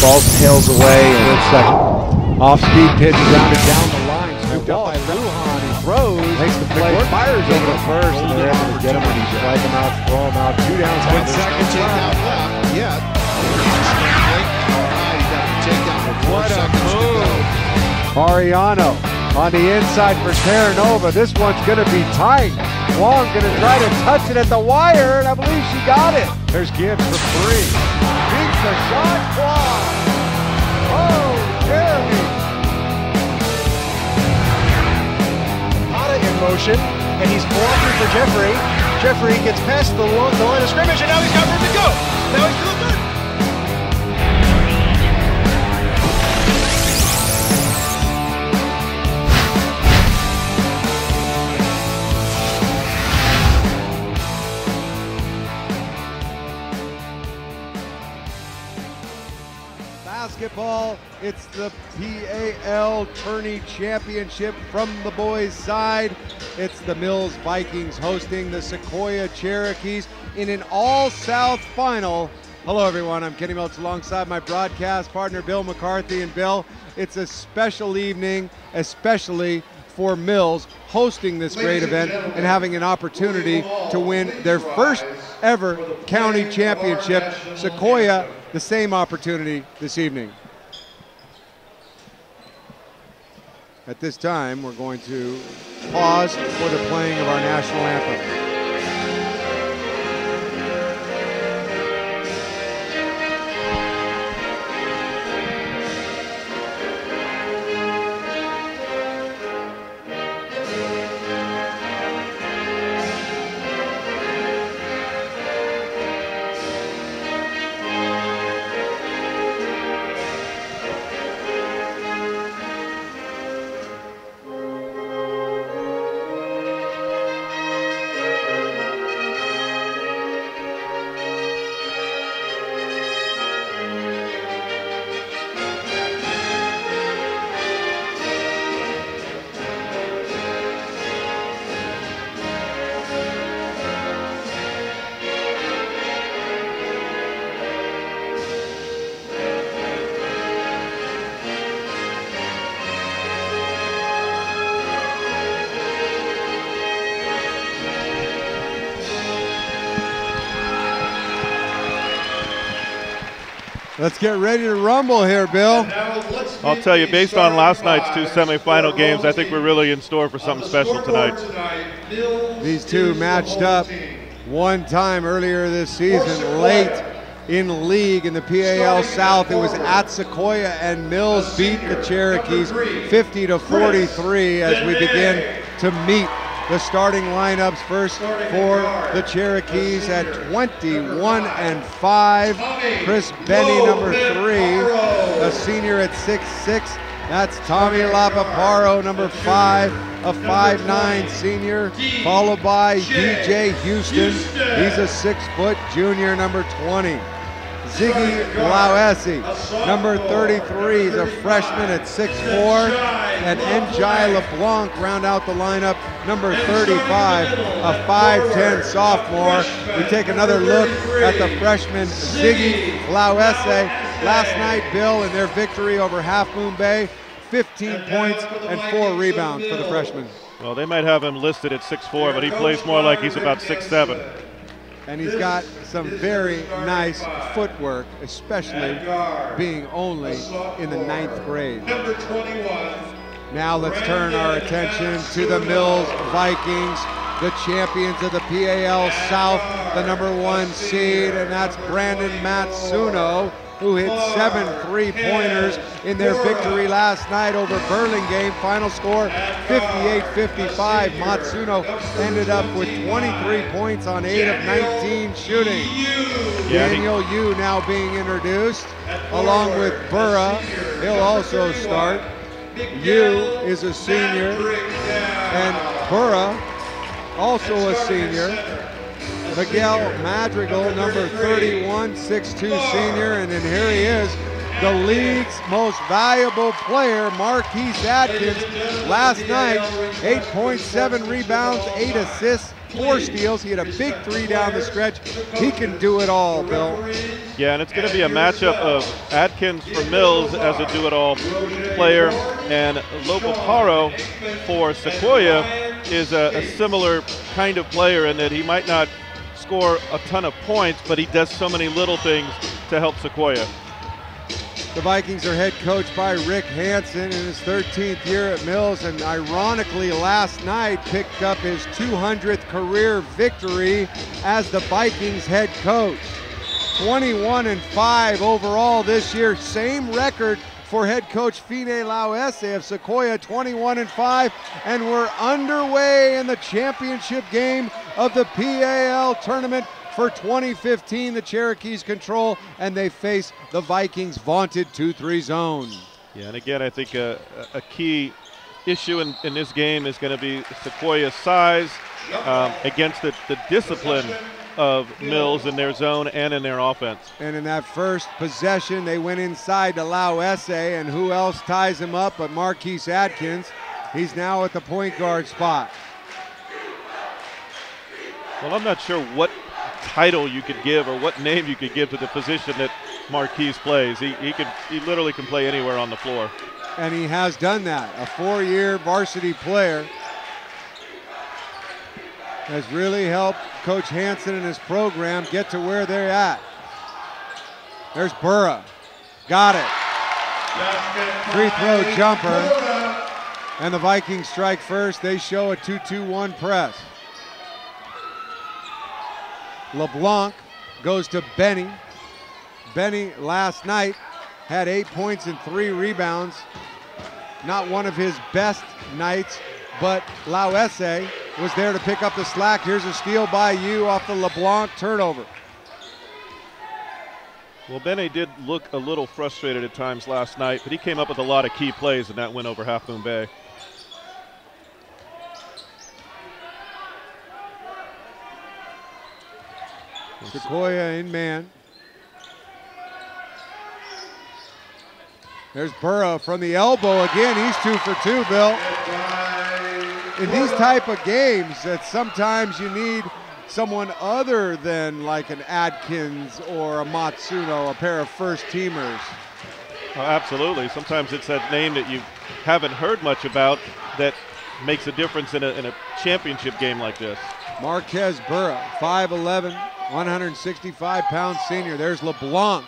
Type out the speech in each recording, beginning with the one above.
Ball tails away. And second. Off-speed pitch grounded down the line. Scooped up by Lujan. He throws. Makes the play. Fires over the first. And they're able to get him. And he strike him out, throw him out. 2 downs. 1 second takedown left. Yeah. What a move. Ariano on the inside for Terranova. This one's going to be tight. Wong going to try to touch it at the wire, and I believe she got it. There's Gibbs for 3. Beats the shot clock. Oh, Jeremy. Hana in motion, and he's blocking for Jeffrey. Jeffrey gets past the line of scrimmage, and now he's got room to go. Now he's to the 30. Basketball, it's the PAL Tourney Championship from the boys' side. It's the Mills Vikings hosting the Sequoia Cherokees in an all-South final. Hello everyone, I'm Kenny Milch alongside my broadcast partner Bill McCarthy. And Bill, it's a special evening, especially for Mills hosting this great event and having an opportunity to win their first ever county championship. Sequoia, the same opportunity this evening. At this time, we're going to pause for the playing of our national anthem. Let's get ready to rumble here, Bill. I'll tell you, based on last night's 2 semifinal games, I think we're really in store for something special tonight. These two matched up one time earlier this season, late in league in the PAL South. It was at Sequoia, and Mills beat the Cherokees 50-43 as we begin to meet the starting lineups. First for the Cherokees at 21-5, Chris Benny, number 3, a senior at 6'6". That's Tommy Lapaparo, number 5, a 5'9" senior, followed by DJ Houston. He's a 6-foot junior, number 20. Ziggy Lauesi, number 33, is a freshman at 6'4", and Njai LeBlanc round out the lineup, number 35, a 5'10" sophomore. We take another look at the freshman Ziggy Lauesi. Last night, Bill, in their victory over Half Moon Bay, 15 points and 4 rebounds for the freshman. Well, they might have him listed at 6'4", but he plays more like he's about 6'7". And he's got some very nice footwork, especially being only in the 9th grade. Now let's turn our attention to the Mills Vikings, the champions of the PAL South, the number 1 seed, and that's Brandon Matsuno, who hit 7 3-pointers in their victory last night over Burlingame. Final score 58-55. Matsuno ended up with 23 points on 8 of 19 shooting. Daniel Yu now being introduced, along with Burra. He'll also start. Yu is a senior, and Burra, also a senior. Miguel Madrigal, number 31, 6'2" senior, and then here he is, the league's most valuable player, Marquise Atkins. Last night, 8.7 rebounds, 8 assists, 4 steals. He had a big 3 down the stretch. He can do it all, Bill. Yeah, and it's going to be a matchup of Atkins for Mills as a do-it-all player, and Lopaparo for Sequoia is a similar kind of player in that he might not score a ton of points, but he does so many little things to help Sequoia. The Vikings are head coached by Rick Hansen in his 13th year at Mills, and ironically last night picked up his 200th career victory as the Vikings head coach. 21-5 overall this year, same record for head coach Fine Lauese of Sequoia, 21-5, and we're underway in the championship game of the PAL tournament for 2015. The Cherokees control, and they face the Vikings' vaunted 2-3 zone. Yeah, and again, I think a key issue in this game is going to be Sequoia's size against the discipline of Mills in their zone and in their offense. And in that first possession, they went inside to Lauese, and who else ties him up but Marquise Atkins. He's now at the point guard spot. Well, I'm not sure what title you could give or what name you could give to the position that Marquise plays. He literally can play anywhere on the floor. And he has done that. A 4-year varsity player has really helped Coach Hansen and his program get to where they're at. There's Burra. Got it. Free throw jumper. And the Vikings strike first. They show a 2-2-1 press. LeBlanc goes to Benny. Benny last night had 8 points and 3 rebounds. Not one of his best nights, but Lauese was there to pick up the slack. Here's a steal by you off the LeBlanc turnover. Well, Benny did look a little frustrated at times last night, but he came up with a lot of key plays in that win over Half Moon Bay. Sequoia in man. There's Burra from the elbow again. He's 2 for 2, Bill. In these type of games that sometimes you need someone other than like an Atkins or a Matsuno, a pair of first teamers. Oh, absolutely. Sometimes it's that name that you haven't heard much about that makes a difference in a championship game like this. Marquez Burra, 5'11", 165-pound senior. There's LeBlanc.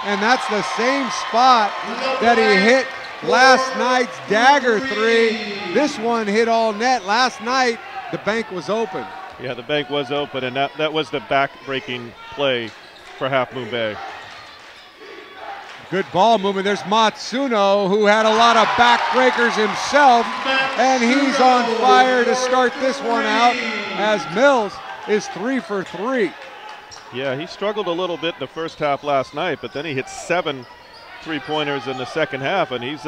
And that's the same spot that he hit last night's dagger 3. This one hit all net. Last night, the bank was open. Yeah, the bank was open, and that was the back-breaking play for Half Moon Bay. Good ball movement. There's Matsuno, who had a lot of backbreakers himself, and he's on fire to start this one out as Mills is 3 for 3. Yeah, he struggled a little bit in the first half last night, but then he hit 7 3-pointers in the second half, and he's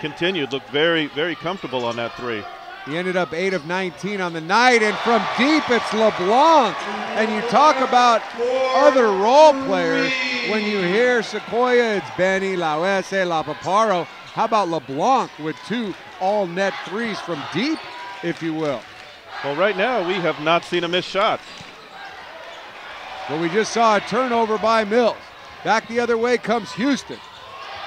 continued, looked very, very comfortable on that 3. He ended up 8 of 19 on the night, and from deep it's LeBlanc. And you talk about other role players. When you hear Sequoia, it's Benny, Lauese, Lopaparo. How about LeBlanc with 2 all-net 3s from deep, if you will? Well, right now we have not seen a missed shot. But we just saw a turnover by Mills. Back the other way comes Houston.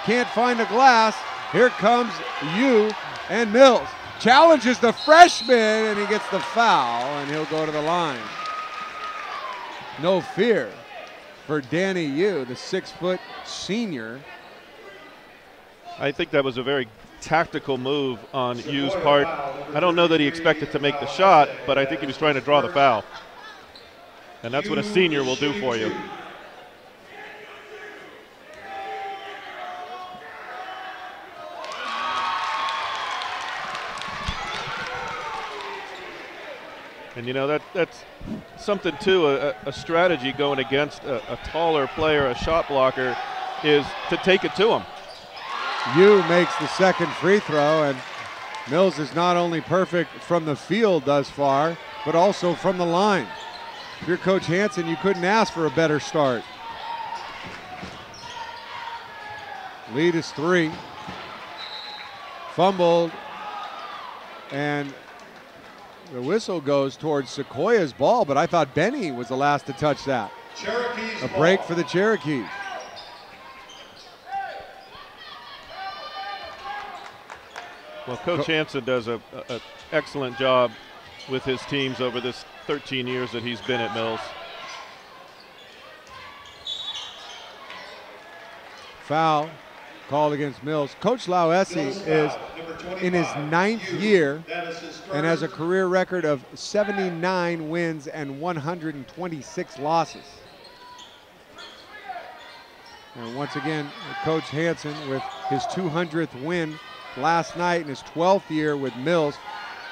Can't find the glass. Here comes you and Mills. Challenges the freshman, and he gets the foul, and he'll go to the line. No fear for Danny Yu, the 6-foot senior. I think that was a very tactical move on Yu's part. I don't know that he expected to make the shot, but I think he was trying to draw the foul. And that's what a senior will do for you. And you know, that's something too, a strategy going against a taller player, a shot blocker, is to take it to him. Yu makes the second free throw, and Mills is not only perfect from the field thus far, but also from the line. If you're Coach Hansen, you couldn't ask for a better start. Lead is 3. Fumbled, and The whistle goes towards Sequoia's ball, but I thought Benny was the last to touch that. Cherokees A break for the Cherokees. Well, Coach Hansen does an excellent job with his teams over this 13 years that he's been at Mills. Foul called against Mills. Coach Lauesi is in his 9th year and has a career record of 79 wins and 126 losses. And once again, Coach Hansen with his 200th win last night in his 12th year with Mills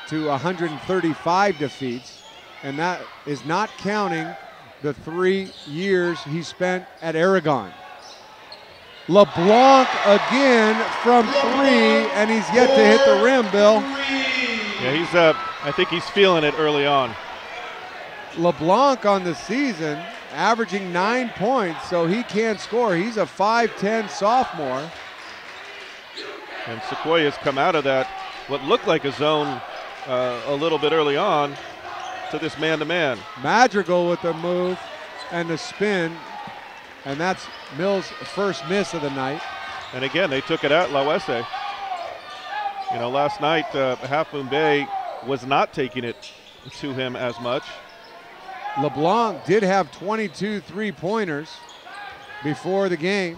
to 135 defeats, and that is not counting the 3 years he spent at Aragon. LeBlanc again from 3, and he's yet to hit the rim, Bill. Yeah, I think he's feeling it early on. LeBlanc on the season averaging 9 points, so he can't score. He's a 5'10 sophomore. And Sequoia's come out of that, what looked like a zone a little bit early on, to this man-to-man. Madrigal with the move and the spin, and that's Mills' first miss of the night. And again, they took it at Lauesi. You know, last night, Half Moon Bay was not taking it to him as much. LeBlanc did have 22 three-pointers before the game.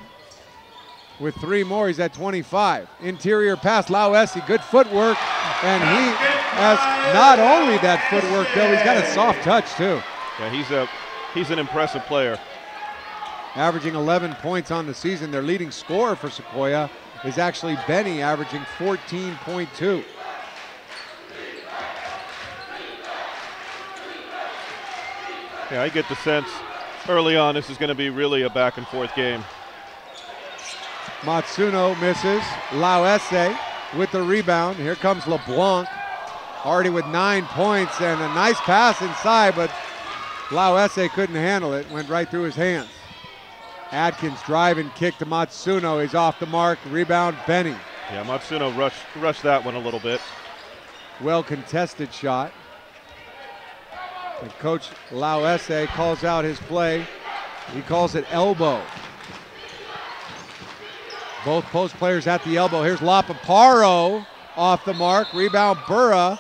With 3 more, he's at 25. Interior pass, Lauesi, good footwork, and he has not only that footwork, Bill, he's got a soft touch too. Yeah, he's an impressive player. Averaging 11 points on the season. Their leading scorer for Sequoia is actually Benny, averaging 14.2. Yeah, I get the sense early on this is going to be really a back and forth game. Matsuno misses. Lauesi with the rebound. Here comes LeBlanc, already with 9 points, and a nice pass inside, but Lauesi couldn't handle it. Went right through his hands. Adkins driving kick to Matsuno. He's off the mark. Rebound, Benny. Yeah, Matsuno rushed that one a little bit. Well contested shot. And Coach Lauesi calls out his play. He calls it elbow. Both post players at the elbow. Here's Lapaparo off the mark. Rebound, Burra.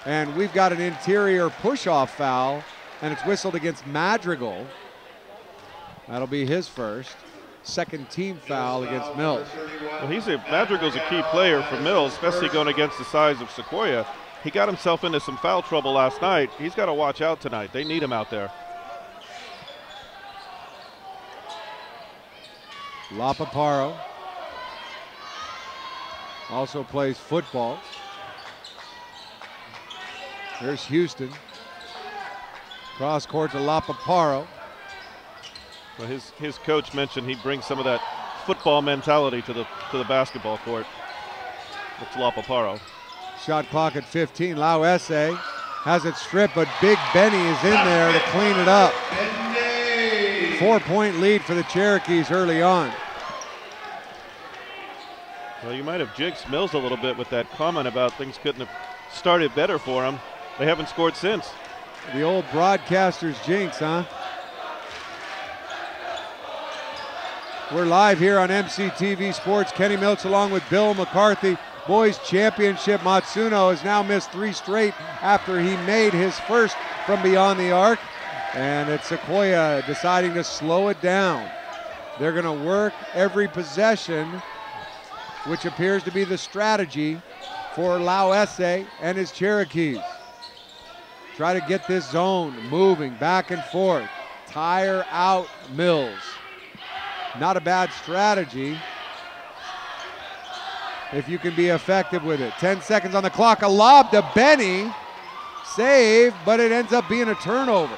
And we've got an interior push-off foul, and it's whistled against Madrigal. That'll be his first. Second team foul against Mills. Well, Madrigal's a key player for Mills, especially going against the size of Sequoia. He got himself into some foul trouble last night. He's got to watch out tonight. They need him out there. Lapaparo also plays football. There's Houston. Cross court to Lapaparo. Well, his coach mentioned he brings some of that football mentality to the basketball court. It's Lapaparo. Shot clock at 15. Lauesi has it stripped, but Big Benny is in there to clean it up. 4-point lead for the Cherokees early on. Well, you might have jinxed Mills a little bit with that comment about things couldn't have started better for him. They haven't scored since. The old broadcaster's jinx, huh? We're live here on MCTV Sports. Kenny Milch along with Bill McCarthy. Boys Championship. Matsuno has now missed 3 straight after he made his first from beyond the arc. And it's Sequoia deciding to slow it down. They're going to work every possession, which appears to be the strategy for Lauesi and his Cherokees. Try to get this zone moving back and forth. Tire out Mills. Not a bad strategy if you can be effective with it. 10 seconds on the clock. A lob to Benny. Save, but it ends up being a turnover.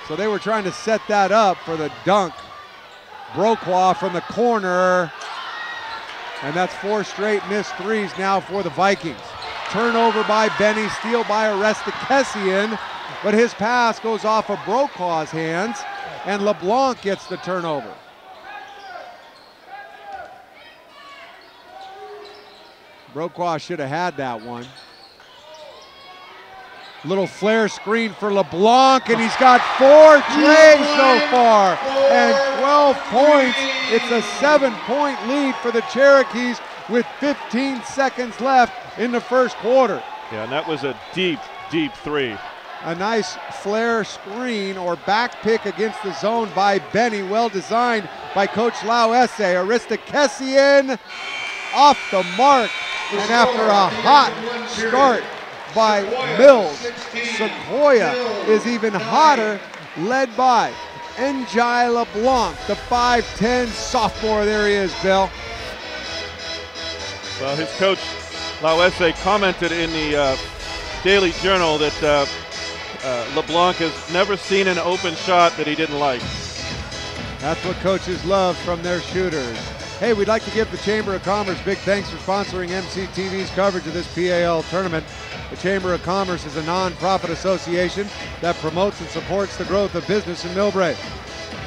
So they were trying to set that up for the dunk. Broqua from the corner. And that's 4 straight missed threes now for the Vikings. Turnover by Benny, steal by Arestikesian, but his pass goes off of Broqua's hands, and LeBlanc gets the turnover. Broqua should have had that one. Little flare screen for LeBlanc, and he's got 4 trays so far, and 12 points. It's a 7-point lead for the Cherokees with 15 seconds left in the first quarter. Yeah, and that was a deep, deep three. A nice flare screen or back pick against the zone by Benny, well designed by Coach Lauese. Aristakesian off the mark, and after a hot start by Mills, Sequoia is even hotter, led by Njai LeBlanc, the 5'10 sophomore. There he is, Bill. Well, his coach Lauese commented in the Daily Journal that LeBlanc has never seen an open shot that he didn't like. That's what coaches love from their shooters. Hey, we'd like to give the Chamber of Commerce big thanks for sponsoring MCTV's coverage of this PAL tournament. The Chamber of Commerce is a non-profit association that promotes and supports the growth of business in Millbrae.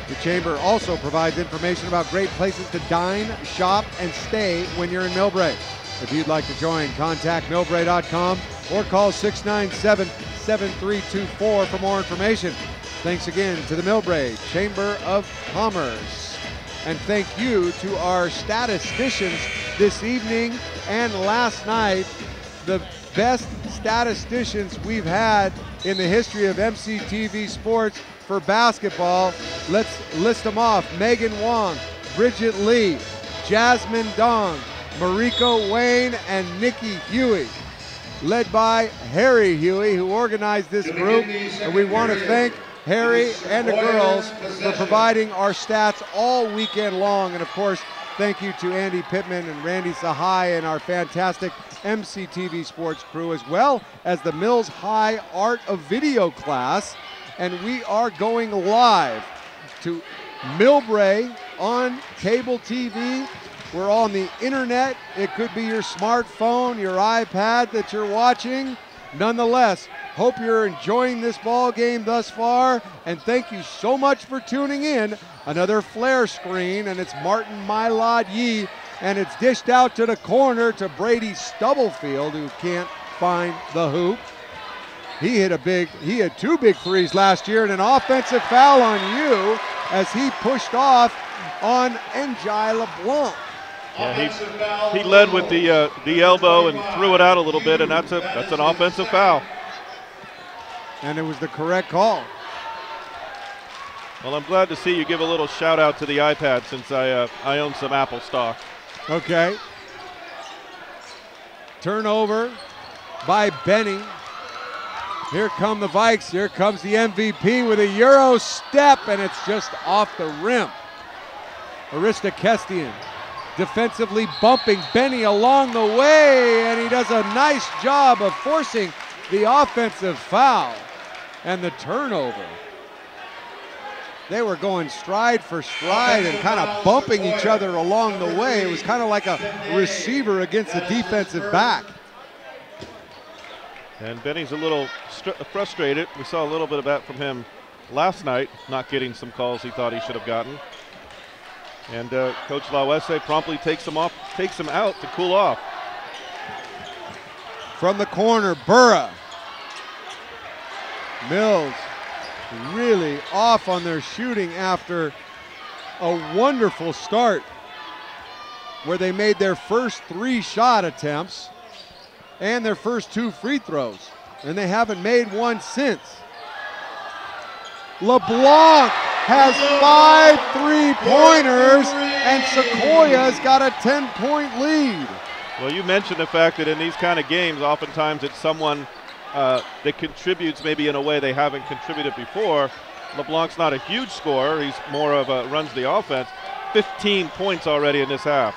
The Chamber also provides information about great places to dine, shop, and stay when you're in Millbrae. If you'd like to join, contact millbrae.com or call 697-7324 for more information. Thanks again to the Millbrae Chamber of Commerce. And thank you to our statisticians this evening and last night, the best statisticians we've had in the history of MCTV Sports for basketball. Let's list them off. Megan Wong, Bridget Lee, Jasmine Dong, Mariko Wayne, and Nikki Huey, led by Harry Huey, who organized this group. And we want to thank Harry and the girls for providing our stats all weekend long. And of course, thank you to Andy Pittman and Randy Sahai and our fantastic MCTV Sports crew, as well as the Mills High Art of Video class. And we are going live to Millbrae on cable TV. We're on the internet. It could be your smartphone, your iPad that you're watching. Nonetheless, hope you're enjoying this ball game thus far, and thank you so much for tuning in. Another flare screen, and it's Martin Mylod Yee, and it's dished out to the corner to Brady Stubblefield, who can't find the hoop. He had 2 big threes last year, and an offensive foul on you as he pushed off on Njai LeBlanc. Yeah, he led with the elbow and threw it out a little bit, and that's an offensive foul. And it was the correct call. Well, I'm glad to see you give a little shout out to the iPad, since I own some Apple stock. Okay. Turnover by Benny. Here come the Vikes. Here comes the MVP with a Euro step, and it's just off the rim. Aristakesian defensively bumping Benny along the way, and he does a nice job of forcing the offensive foul and the turnover. They were going stride for stride and kind of bumping each other along the way. It was kind of like a receiver against a defensive back. And Benny's a little frustrated. We saw a little bit of that from him last night, not getting some calls he thought he should have gotten. And Coach Lauese promptly takes him out to cool off. From the corner, Burra. Mills really off on their shooting after a wonderful start where they made their first 3 shot attempts and their first 2 free throws, and they haven't made one since. LeBlanc has 5 3-pointers, and Sequoia's got a 10-point lead. Well, you mentioned the fact that in these kind of games, oftentimes it's someone that contributes maybe in a way they haven't contributed before. LeBlanc's not a huge scorer. He's more of a runs the offense. 15 points already in this half.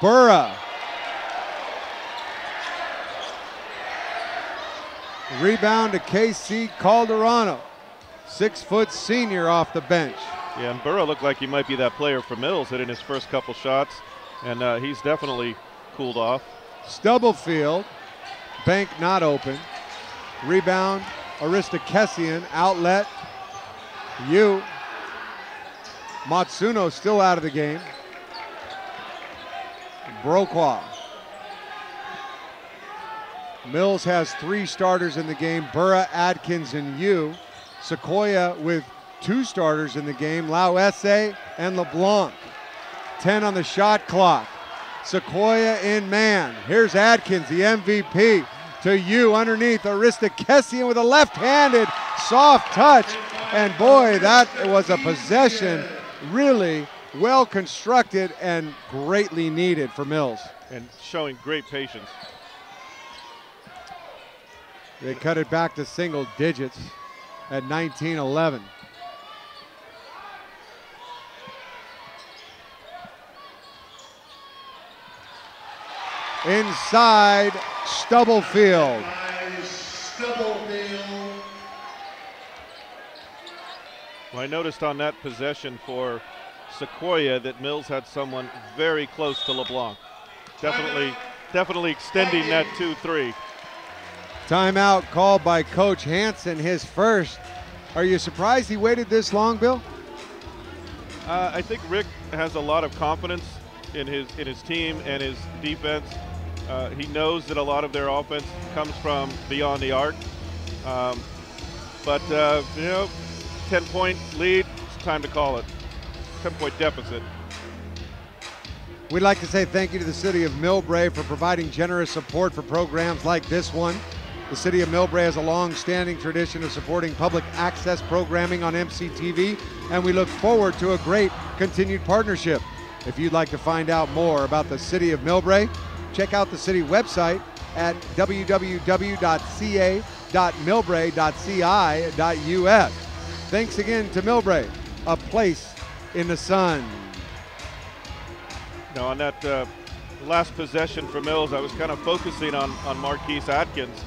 Burra. Rebound to KC Calderano. 6-foot senior off the bench. Yeah, and Burra looked like he might be that player for Mills, hitting his first couple shots, and he's definitely cooled off. Stubblefield, bank not open. Rebound, Aristakesian, outlet. Matsuno still out of the game. Broqua. Mills has 3 starters in the game, Burra, Adkins, and Yu. Sequoia with 2 starters in the game, Lauesse and LeBlanc. 10 on the shot clock. Sequoia in man. Here's Adkins, the MVP, to Yu underneath. Arista Kessian with a left-handed soft touch. And boy, that was a possession really well constructed and greatly needed for Mills. And showing great patience. They cut it back to single digits at 19-11. Inside Stubblefield. Well, I noticed on that possession for Sequoia that Mills had someone very close to LeBlanc. Definitely extending that 2-3. Timeout called by Coach Hansen, his first. Are you surprised he waited this long, Bill? I think Rick has a lot of confidence in his team and his defense. He knows that a lot of their offense comes from beyond the arc. But 10-point lead, it's time to call it. 10-point deficit. We'd like to say thank you to the City of Millbrae for providing generous support for programs like this one. The City of Millbrae has a long-standing tradition of supporting public access programming on MCTV, and we look forward to a great continued partnership. If you'd like to find out more about the City of Millbrae, check out the city website at www.ca.millbrae.ci.us. Thanks again to Millbrae, a place in the sun. Now on that last possession for Mills, I was kind of focusing on Marquise Adkins,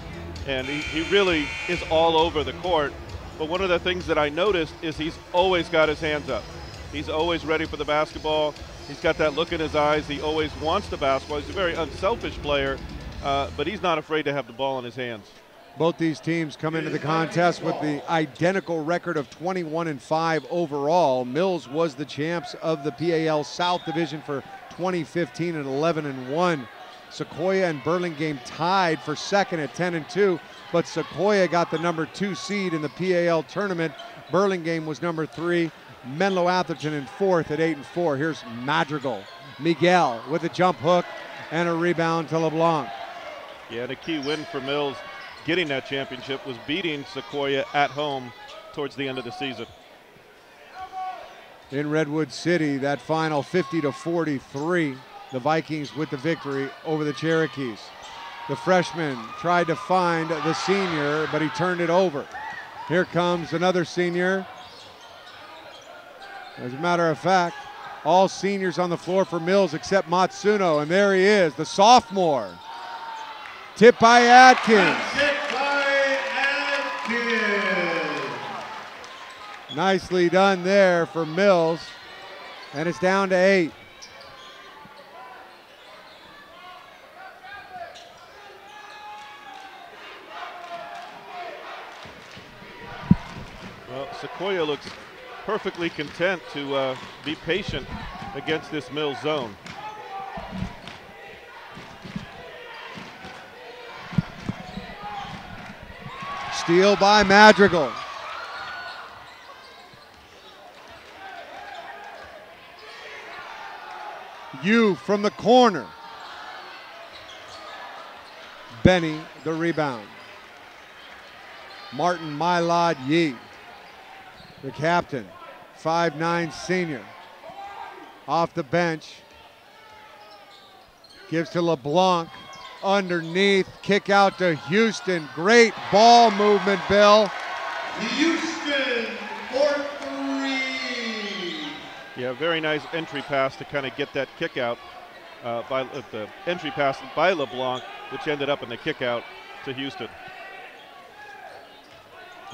and he really is all over the court. But one of the things that I noticed is he's always got his hands up. He's always ready for the basketball. He's got that look in his eyes. He always wants the basketball. He's a very unselfish player, but he's not afraid to have the ball in his hands. Both these teams come into the contest with the identical record of 21-5 overall. Mills was the champs of the PAL South Division for 2015 at 11-1. Sequoia and Burlingame tied for second at 10-2, but Sequoia got the number 2 seed in the PAL tournament. Burlingame was number 3. Menlo Atherton in 4th at 8-4. Here's Madrigal. Miguel with a jump hook and a rebound to LeBlanc. Yeah, and a key win for Mills getting that championship was beating Sequoia at home towards the end of the season. In Redwood City, that final 50-43. The Vikings with the victory over the Cherokees. The freshman tried to find the senior, but he turned it over. Here comes another senior. As a matter of fact, all seniors on the floor for Mills except Matsuno, and there he is, the sophomore. Tipped by Adkins. Nicely done there for Mills, and it's down to 8. Well, Sequoia looks perfectly content to be patient against this Mills zone. Steal by Madrigal. Yu from the corner. Benny the rebound. Martin Mylod Yee, the captain, 5'9" senior. Off the bench, gives to LeBlanc, underneath, kick out to Houston. Great ball movement, Bill. Houston for 3. Yeah, very nice entry pass to kind of get that kick out by the entry pass by LeBlanc, which ended up in the kick out to Houston.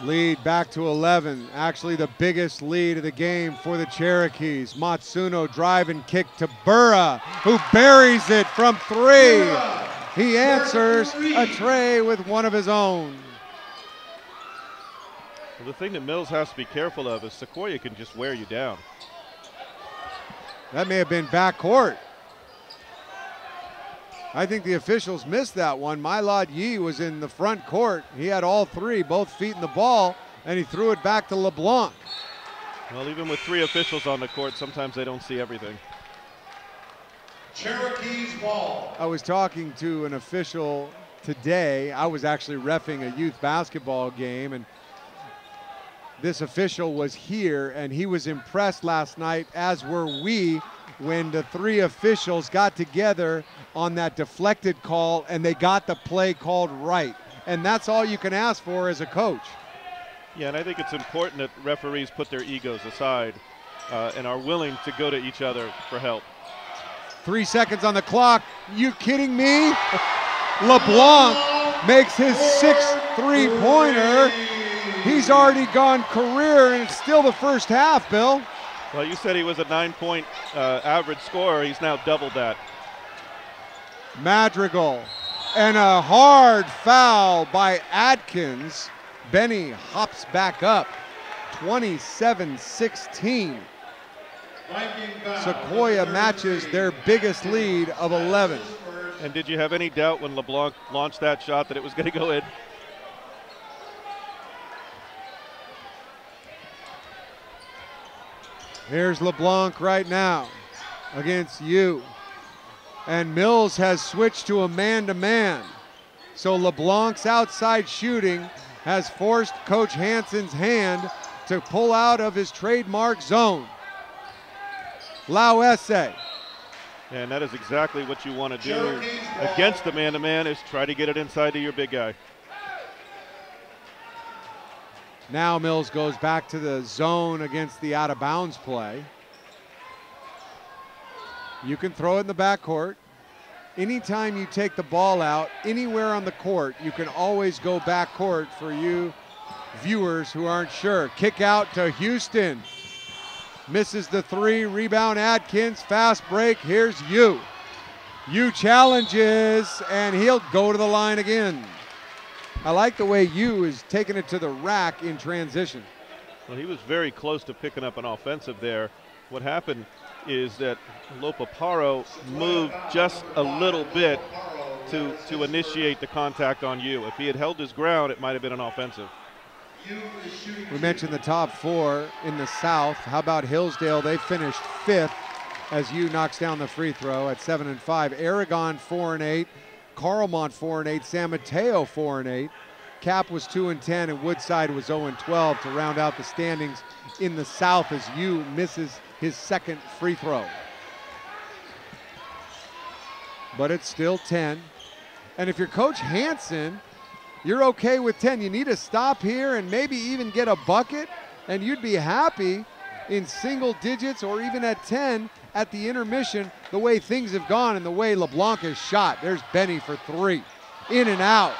Lead back to 11, actually the biggest lead of the game for the Cherokees. Matsuno drive and kick to Burra, who buries it from 3. He answers a tray with one of his own. Well, the thing that Mills has to be careful of is Sequoia can just wear you down. That may have been backcourt. I think the officials missed that one. Mylod Yi was in the front court. He had all three, both feet in the ball, and he threw it back to LeBlanc. Well, even with 3 officials on the court, sometimes they don't see everything. Cherokees ball. I was talking to an official today. I was actually reffing a youth basketball game, and this official was here, and he was impressed last night, as were we, when the 3 officials got together on that deflected call and they got the play called right. And that's all you can ask for as a coach. Yeah, and I think it's important that referees put their egos aside and are willing to go to each other for help. 3 seconds on the clock. You kidding me? LeBlanc makes his 6th three-pointer. He's already gone career, and it's still the first half, Bill. Well, you said he was a 9-point average scorer. He's now doubled that. Madrigal, and a hard foul by Adkins. Benny hops back up, 27-16. Sequoia matches their biggest lead of 11. And did you have any doubt when LeBlanc launched that shot that it was going to go in? Here's LeBlanc right now against you. And Mills has switched to a man-to-man. So LeBlanc's outside shooting has forced Coach Hansen's hand to pull out of his trademark zone. Lauesse. And that is exactly what you want to do against the man-to-man, is try to get it inside to your big guy. Now Mills goes back to the zone against the out-of-bounds play. You can throw it in the backcourt. Anytime you take the ball out, anywhere on the court, you can always go backcourt for you viewers who aren't sure. Kick out to Houston. Misses the 3, rebound Adkins, fast break, here's you. You challenges, and he'll go to the line again. I like the way you is taking it to the rack in transition. Well, he was very close to picking up an offensive there. What happened is that Lopaparo moved just a little bit to initiate the contact on you. If he had held his ground, it might have been an offensive. We mentioned the top 4 in the South. How about Hillsdale? They finished 5th as you knocks down the free throw at 7-5. Aragon 4-8. Carlmont 4-8, San Mateo 4-8. Cap was 2-10, and Woodside was 0-12 to round out the standings in the South as U misses his 2nd free throw. But it's still 10. And if you're Coach Hansen, you're okay with 10. You need to stop here and maybe even get a bucket, and you'd be happy in single digits or even at 10 at the intermission, the way things have gone and the way LeBlanc has shot. There's Benny for 3, in and out.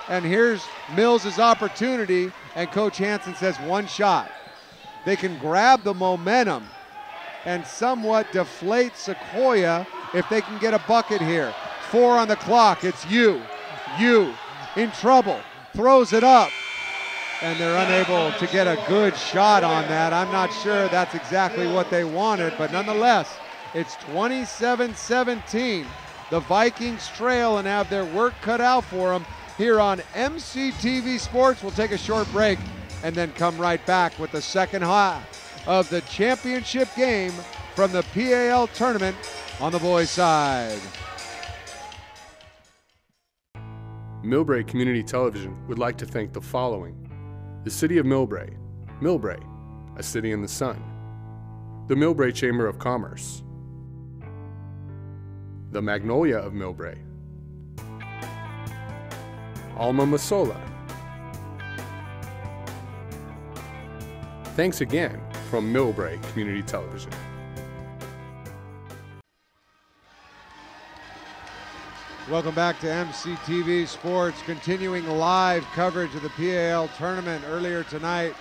And here's Mills' opportunity, and Coach Hansen says 1 shot. They can grab the momentum and somewhat deflate Sequoia if they can get a bucket here. 4 on the clock, it's you in trouble, throws it up, and they're unable to get a good shot on that. I'm not sure that's exactly what they wanted, but nonetheless, it's 27-17. The Vikings trail and have their work cut out for them here on MCTV Sports. We'll take a short break and then come right back with the second half of the championship game from the PAL tournament on the boys' side. Millbrae Community Television would like to thank the following: the City of Millbrae, Millbrae, a city in the sun; the Millbrae Chamber of Commerce; the Magnolia of Millbrae; Alma Masola. Thanks again from Millbrae Community Television. Welcome back to MCTV Sports, continuing live coverage of the PAL tournament. Earlier tonight,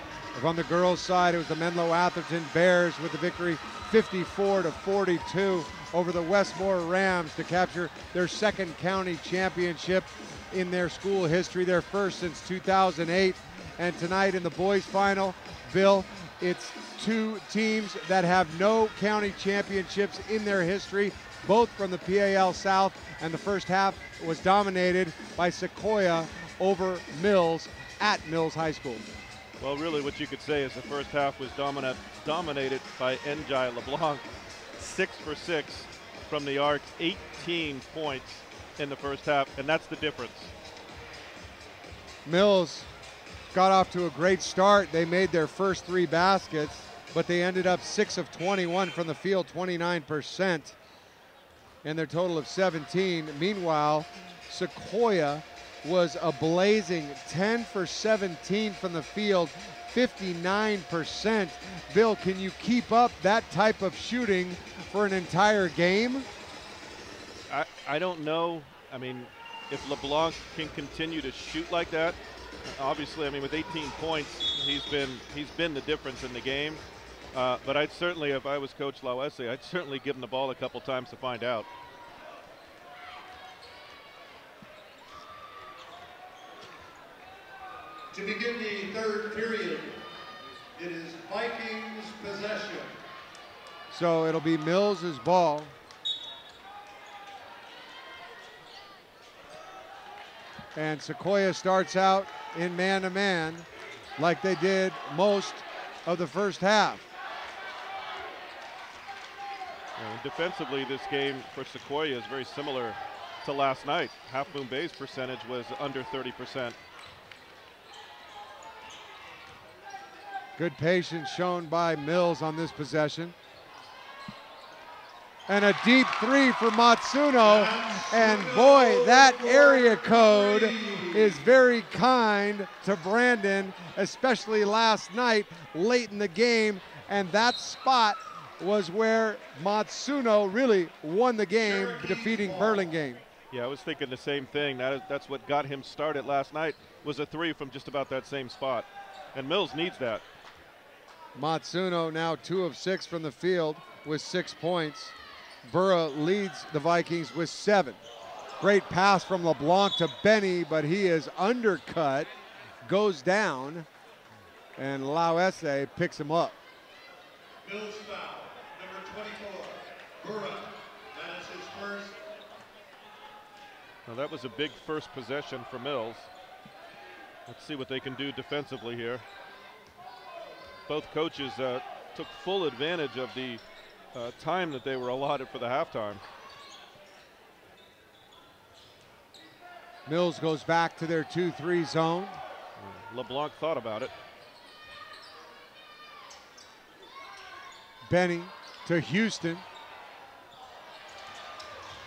on the girls' side, it was the Menlo Atherton Bears with the victory 54-42 over the Westmore Rams to capture their 2nd county championship in their school history, their first since 2008. And tonight in the boys' final, Bill, it's 2 teams that have no county championships in their history both from the PAL South, and the first half was dominated by Sequoia over Mills at Mills High School. Well, really what you could say is the first half was dominated by Njai LeBlanc. 6 for 6 from the arc, 18 points in the first half, and that's the difference. Mills got off to a great start. They made their first 3 baskets, but they ended up 6 of 21 from the field, 29%, and their total of 17. Meanwhile, Sequoia was a blazing 10 for 17 from the field, 59%. Bill, can you keep up that type of shooting for an entire game? I don't know. I mean, if LeBlanc can continue to shoot like that, obviously, I mean, with 18 points, he's been the difference in the game. But I'd certainly, if I was Coach Lauese, I'd certainly give him the ball a couple times to find out. To begin the third period, it is Vikings possession. So it'll be Mills' ball. And Sequoia starts out in man-to-man like they did most of the first half. And defensively, this game for Sequoia is very similar to last night. Half Moon Bay's percentage was under 30%. Good patience shown by Mills on this possession. And a deep 3 for Matsuno. And boy, that area code is very kind to Brandon, especially last night, late in the game. And that spot was where Matsuno really won the game, defeating Burlingame. Yeah, I was thinking the same thing. That's what got him started last night, was a 3 from just about that same spot. And Mills needs that. Matsuno now 2 of 6 from the field with 6 points. Burra leads the Vikings with 7. Great pass from LeBlanc to Benny, but he is undercut, goes down, and Lauese picks him up. Mills foul, number 24, Burra. That is his first. Now that was a big first possession for Mills. Let's see what they can do defensively here. Both coaches took full advantage of the time that they were allotted for the halftime. Mills goes back to their 2-3 zone. LeBlanc thought about it. Benny to Houston.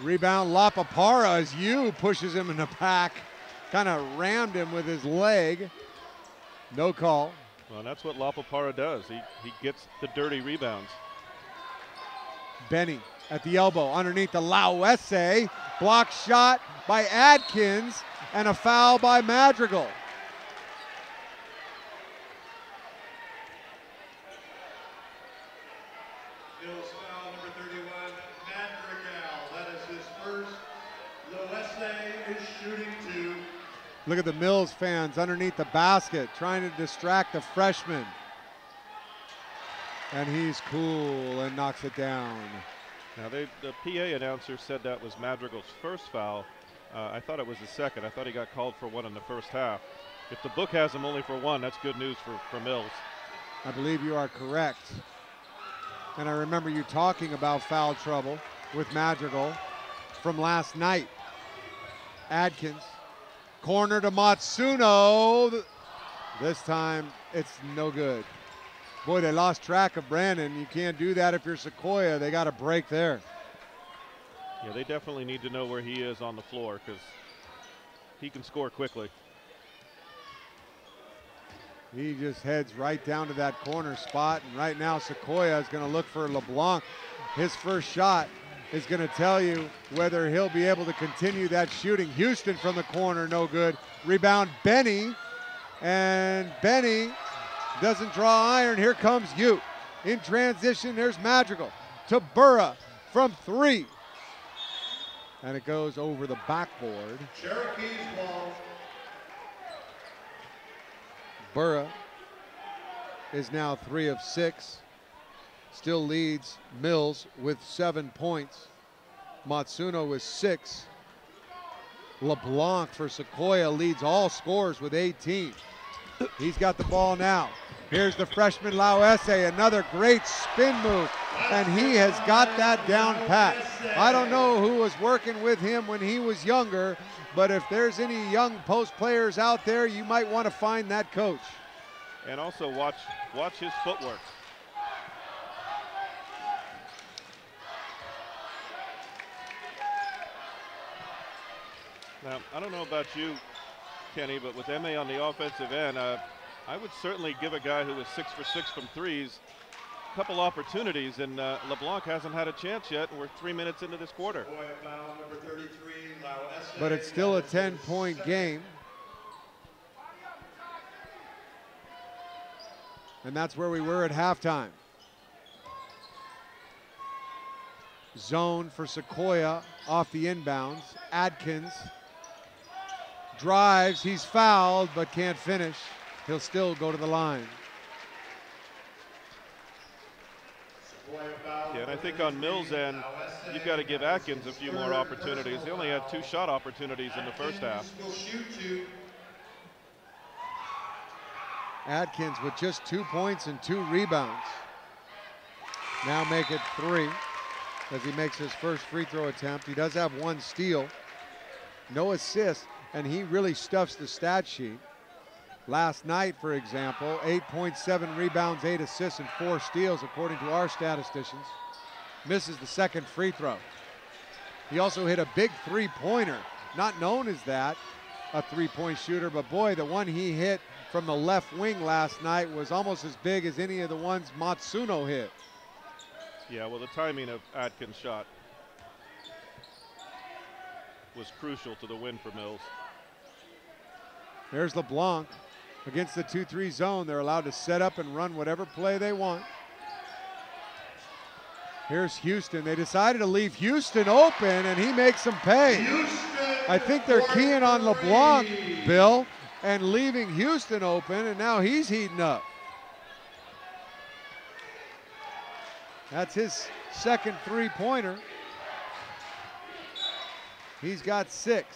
Rebound, Lapapara as you pushes him in the pack. Kind of rammed him with his leg. No call. Well, that's what Lapapara does. He gets the dirty rebounds. Benny at the elbow underneath the Lauese. Block shot by Adkins and a foul by Madrigal. Mills foul, number 31, Madrigal. That is his first. Lauese is shooting 2. Look at the Mills fans underneath the basket trying to distract the freshman. And he's cool and knocks it down. Now the PA announcer said that was Madrigal's first foul. I thought it was the second. I thought he got called for 1 in the first half. If the book has him only for 1, that's good news for Mills. I believe you are correct. And I remember you talking about foul trouble with Madrigal from last night. Adkins, corner to Matsuno. This time it's no good. Boy, they lost track of Brandon. You can't do that if you're Sequoia. They got a break there. Yeah, they definitely need to know where he is on the floor because he can score quickly. He just heads right down to that corner spot. And right now, Sequoia is going to look for LeBlanc. His first shot is going to tell you whether he'll be able to continue that shooting. Houston from the corner, no good. Rebound, Benny. And Benny doesn't draw iron. Here comes Ute. In transition, there's Madrigal to Burra from 3. And it goes over the backboard. Cherokees ball. Burra is now 3 of 6. Still leads Mills with 7 points. Matsuno with 6. LeBlanc for Sequoia leads all scorers with 18. He's got the ball now. Here's the freshman Lauese, another great spin move, and he has got that down pat. I don't know who was working with him when he was younger, but if there's any young post players out there, you might want to find that coach. And also watch his footwork. Now, I don't know about you, Kenny, but with MA on the offensive end, I would certainly give a guy who was 6 for 6 from threes a couple opportunities, and LeBlanc hasn't had a chance yet, and we're 3 minutes into this quarter. But it's still a 10-point game. And that's where we were at halftime. Zone for Sequoia off the inbounds. Adkins drives, he's fouled, but can't finish. He'll still go to the line. Yeah, and I think on Mills' end, you've got to give Atkins a few more opportunities. He only had 2 shot opportunities in the first half. Adkins with just 2 points and 2 rebounds. Now make it 3 as he makes his first free throw attempt. He does have 1 steal, no assist, and he really stuffs the stat sheet. Last night, for example, 8.7 rebounds, 8 assists, and 4 steals, according to our statisticians. Misses the second free throw. He also hit a big three-pointer, not known as that, a three-point shooter, but boy, the one he hit from the left wing last night was almost as big as any of the ones Matsuno hit. Yeah, well, the timing of Atkins' shot was crucial to the win for Mills. There's LeBlanc against the 2-3 zone. They're allowed to set up and run whatever play they want. Here's Houston. They decided to leave Houston open, and he makes them pay. I think they're keying on LeBlanc, Bill, and leaving Houston open, and now he's heating up. That's his second three-pointer. He's got 6.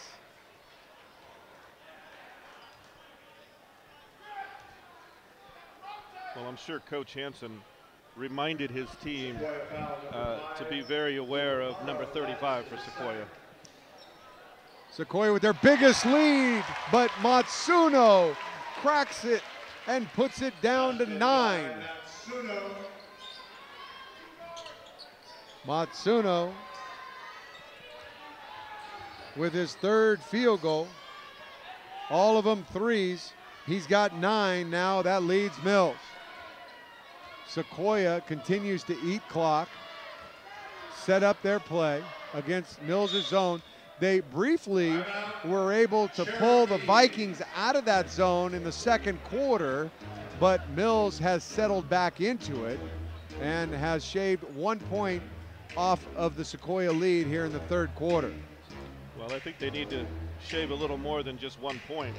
Well, I'm sure Coach Hansen reminded his team to be very aware of number 35 for Sequoia. Sequoia with their biggest lead, but Matsuno cracks it and puts it down to 9. Matsuno with his third field goal, all of them threes. He's got 9 now. That leads Mills. Sequoia continues to eat clock, set up their play against Mills' zone. They briefly were able to pull the Vikings out of that zone in the second quarter, but Mills has settled back into it and has shaved 1 point off of the Sequoia lead here in the third quarter. Well, I think they need to shave a little more than just 1 point.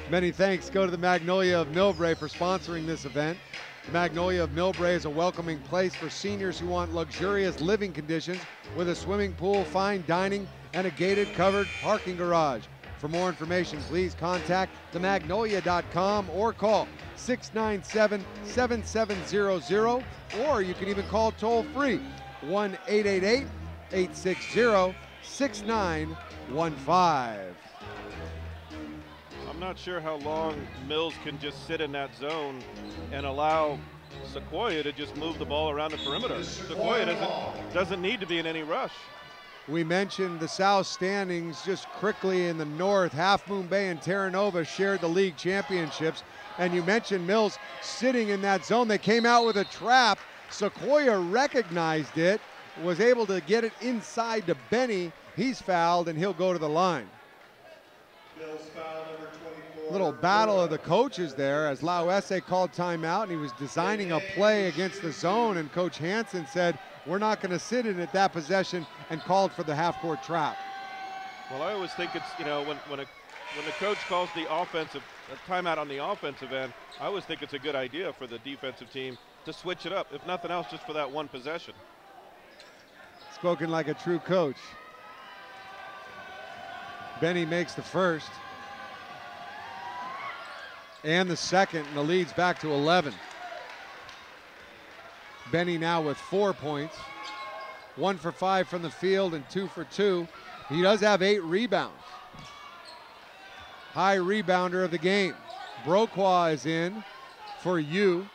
Many thanks go to the Magnolia of Millbrae for sponsoring this event. The Magnolia of Millbrae is a welcoming place for seniors who want luxurious living conditions with a swimming pool, fine dining, and a gated covered parking garage. For more information, please contact themagnolia.com or call 697-7700, or you can even call toll free 1-888-860-6915. I'm not sure how long Mills can just sit in that zone and allow Sequoia to just move the ball around the perimeter. Sequoia doesn't need to be in any rush. We mentioned the South standings just quickly in the north. Half Moon Bay and Terra Nova shared the league championships. And you mentioned Mills sitting in that zone. They came out with a trap. Sequoia recognized it, was able to get it inside to Benny. He's fouled and he'll go to the line. Little battle of the coaches there as Lauese called timeout, and he was designing a play against the zone, and Coach Hansen said, we're not going to sit in at that possession, and called for the half-court trap. Well, I always think it's, you know, when the coach calls the offensive timeout on the offensive end, I always think it's a good idea for the defensive team to switch it up, if nothing else, just for that one possession. Spoken like a true coach. Benny makes the first and the second, and the lead's back to 11. Benny now with 4 points, 1 for 5 from the field and 2 for 2. He does have 8 rebounds. High rebounder of the game. Broqua is in for you,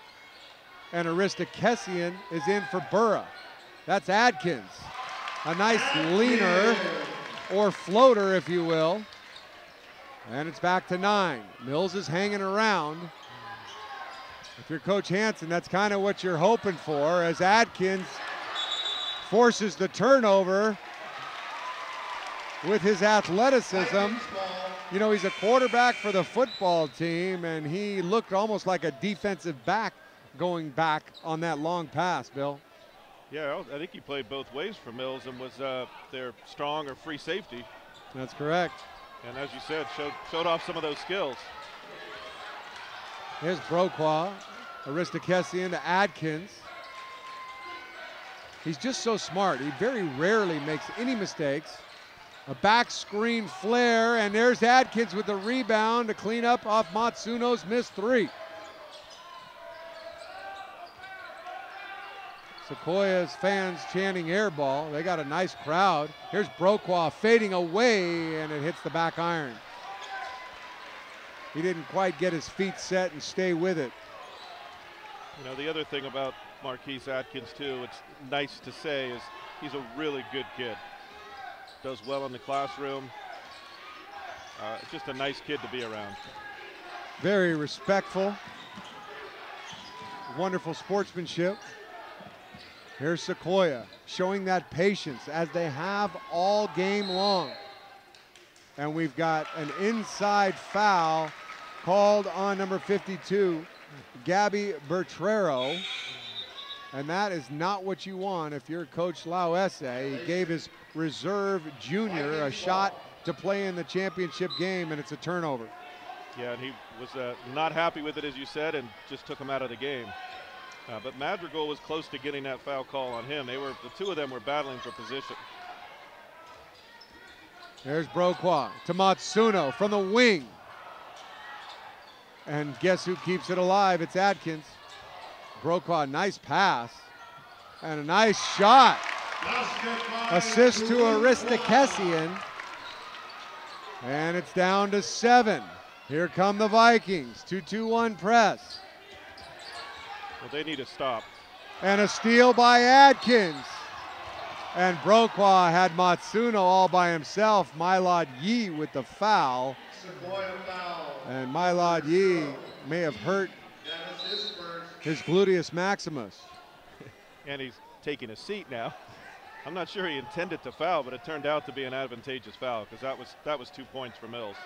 and Aristakesian is in for Burra. That's Adkins. A nice leaner or floater, if you will. And it's back to 9. Mills is hanging around. If you're Coach Hansen, that's kind of what you're hoping for, as Adkins forces the turnover with his athleticism. You know, he's a quarterback for the football team, and he looked almost like a defensive back going back on that long pass, Bill. Yeah, I think he played both ways for Mills and was their strong or free safety. That's correct. And as you said, showed off some of those skills. Here's Broqua, Aristakesian to Adkins. He's just so smart. He very rarely makes any mistakes. A back screen flare, and there's Adkins with the rebound to clean up off Matsuno's missed 3. Sequoia's fans chanting air ball. They got a nice crowd. Here's Broqua fading away, and it hits the back iron. He didn't quite get his feet set and stay with it. You know, the other thing about Marquise Adkins, too, it's nice to say, is he's a really good kid. Does well in the classroom. Just a nice kid to be around. Very respectful. Wonderful sportsmanship. Here's Sequoia showing that patience as they have all game long. And we've got an inside foul called on number 52, Gabby Bertrero. And that is not what you want if you're Coach Lauesse. He gave his reserve junior a shot to play in the championship game, and it's a turnover. Yeah, and he was not happy with it, as you said, and just took him out of the game. But Madrigal was close to getting that foul call on him. The two of them were battling for position. There's Broqua to Matsuno from the wing. And guess who keeps it alive? It's Adkins. Broqua, nice pass. And a nice shot. Assist to Aristakesian. And it's down to 7. Here come the Vikings. 2-2-1 press. Well, they need to stop. And a steal by Adkins. And Broqua had Matsuno all by himself. Mylod Yee with the foul. And Mylod Yee may have hurt his gluteus maximus. And he's taking a seat now. I'm not sure he intended to foul, but it turned out to be an advantageous foul because that was 2 points for Mills.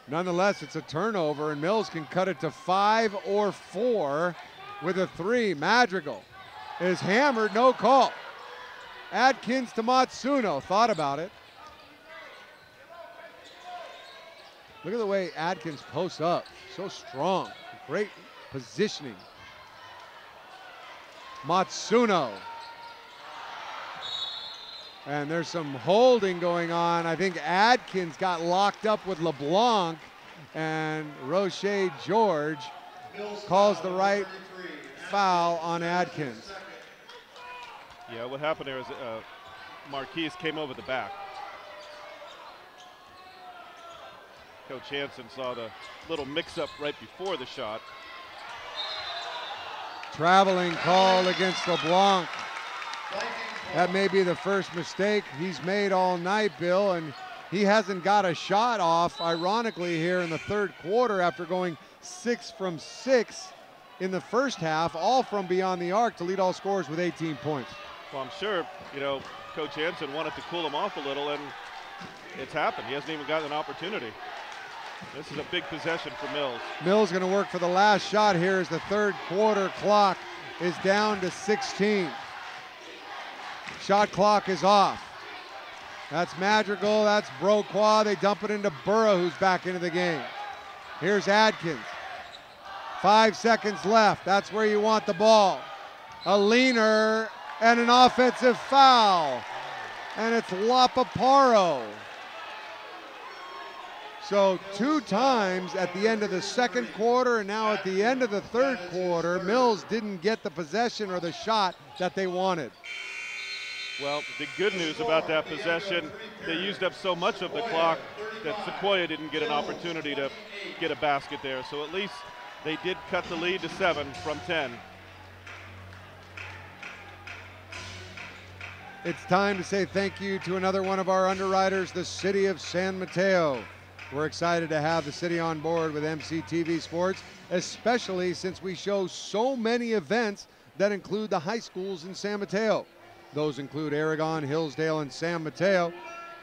Nonetheless, it's a turnover, and Mills can cut it to 5 or 4 with a 3. Madrigal is hammered, no call. Adkins to Matsuno, thought about it. Look at the way Adkins posts up, so strong, great positioning. Matsuno. And there's some holding going on. I think Adkins got locked up with LeBlanc, and Roche George calls the right foul on Adkins. Yeah, what happened there is Marquise came over the back. Coach Hansen saw the little mix-up right before the shot. Traveling call against LeBlanc. That may be the first mistake he's made all night, Bill, and he hasn't got a shot off, ironically, here in the third quarter after going 6 from 6 in the first half, all from beyond the arc to lead all scorers with 18 points. Well, I'm sure, you know, Coach Hansen wanted to cool him off a little, and it's happened. He hasn't even gotten an opportunity. This is a big possession for Mills. Mills going to work for the last shot here as the third quarter clock is down to 16. Shot clock is off. That's Madrigal, that's Broqua. They dump it into Burra, who's back into the game. Here's Adkins. 5 seconds left. That's where you want the ball. A leaner and an offensive foul. And it's Lapaparo. So 2 times at the end of the second quarter and now at the end of the third quarter, Mills didn't get the possession or the shot that they wanted. Well, the good news about that possession, they used up so much of the clock that Sequoia didn't get an opportunity to get a basket there. So at least they did cut the lead to 7 from 10. It's time to say thank you to another one of our underwriters, the City of San Mateo. We're excited to have the city on board with MCTV Sports, especially since we show so many events that include the high schools in San Mateo. Those include Aragon, Hillsdale, and San Mateo.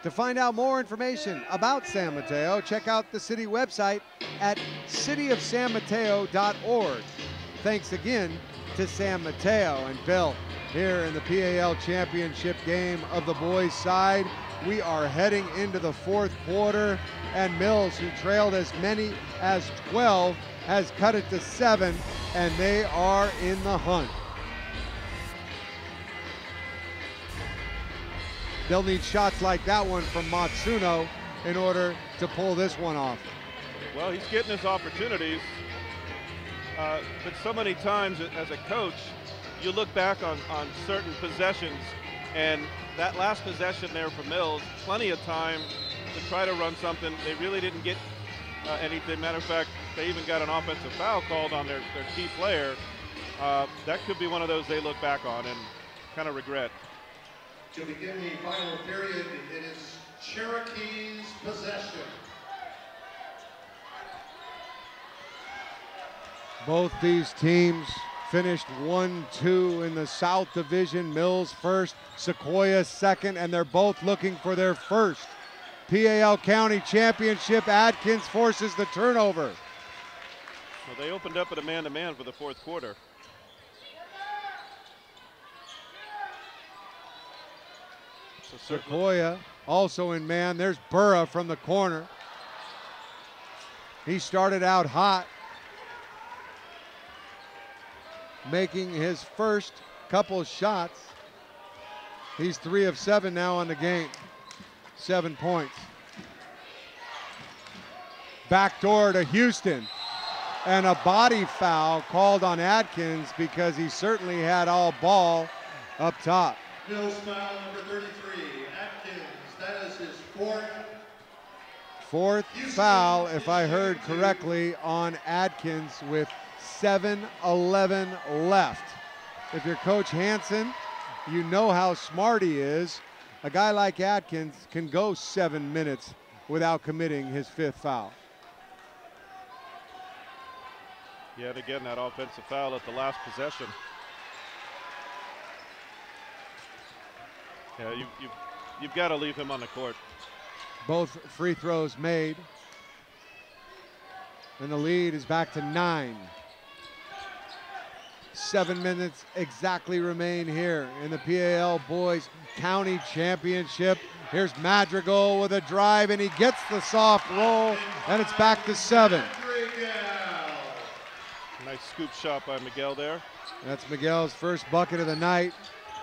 To find out more information about San Mateo, check out the city website at cityofsanmateo.org. Thanks again to San Mateo. And Bill, here in the PAL championship game of the boys' side, we are heading into the fourth quarter, and Mills, who trailed as many as 12, has cut it to 7, and they are in the hunt. They'll need shots like that one from Matsuno in order to pull this one off. Well, he's getting his opportunities, but so many times as a coach, you look back on certain possessions, and that last possession there for Mills, plenty of time to try to run something. They really didn't get anything. Matter of fact, they even got an offensive foul called on their key player. That could be one of those they look back on and kind of regret. To begin the final period, it is Cherokees possession. Both these teams finished 1-2 in the South Division. Mills first, Sequoia second, and they're both looking for their first PAL County Championship. Adkins forces the turnover. Well, they opened up at a man-to-man for the fourth quarter. Sequoia also in man. There's Burra from the corner. He started out hot, making his first couple shots. He's 3 of 7 now on the game. 7 points. Backdoor to Houston. And a body foul called on Adkins because he certainly had all ball up top. Mills foul number 33, Atkins. That is his fourth foul, if I heard correctly, on Adkins with 7:11 left. If you're Coach Hansen, you know how smart he is. A guy like Adkins can go 7 minutes without committing his 5th foul. Yet again, that offensive foul at the last possession. Yeah, you've got to leave him on the court. Both free throws made. And the lead is back to 9. 7 minutes exactly remain here in the PAL Boys County Championship. Here's Madrigal with a drive, and he gets the soft roll, and it's back to 7. Nice scoop shot by Miguel there. That's Miguel's first bucket of the night.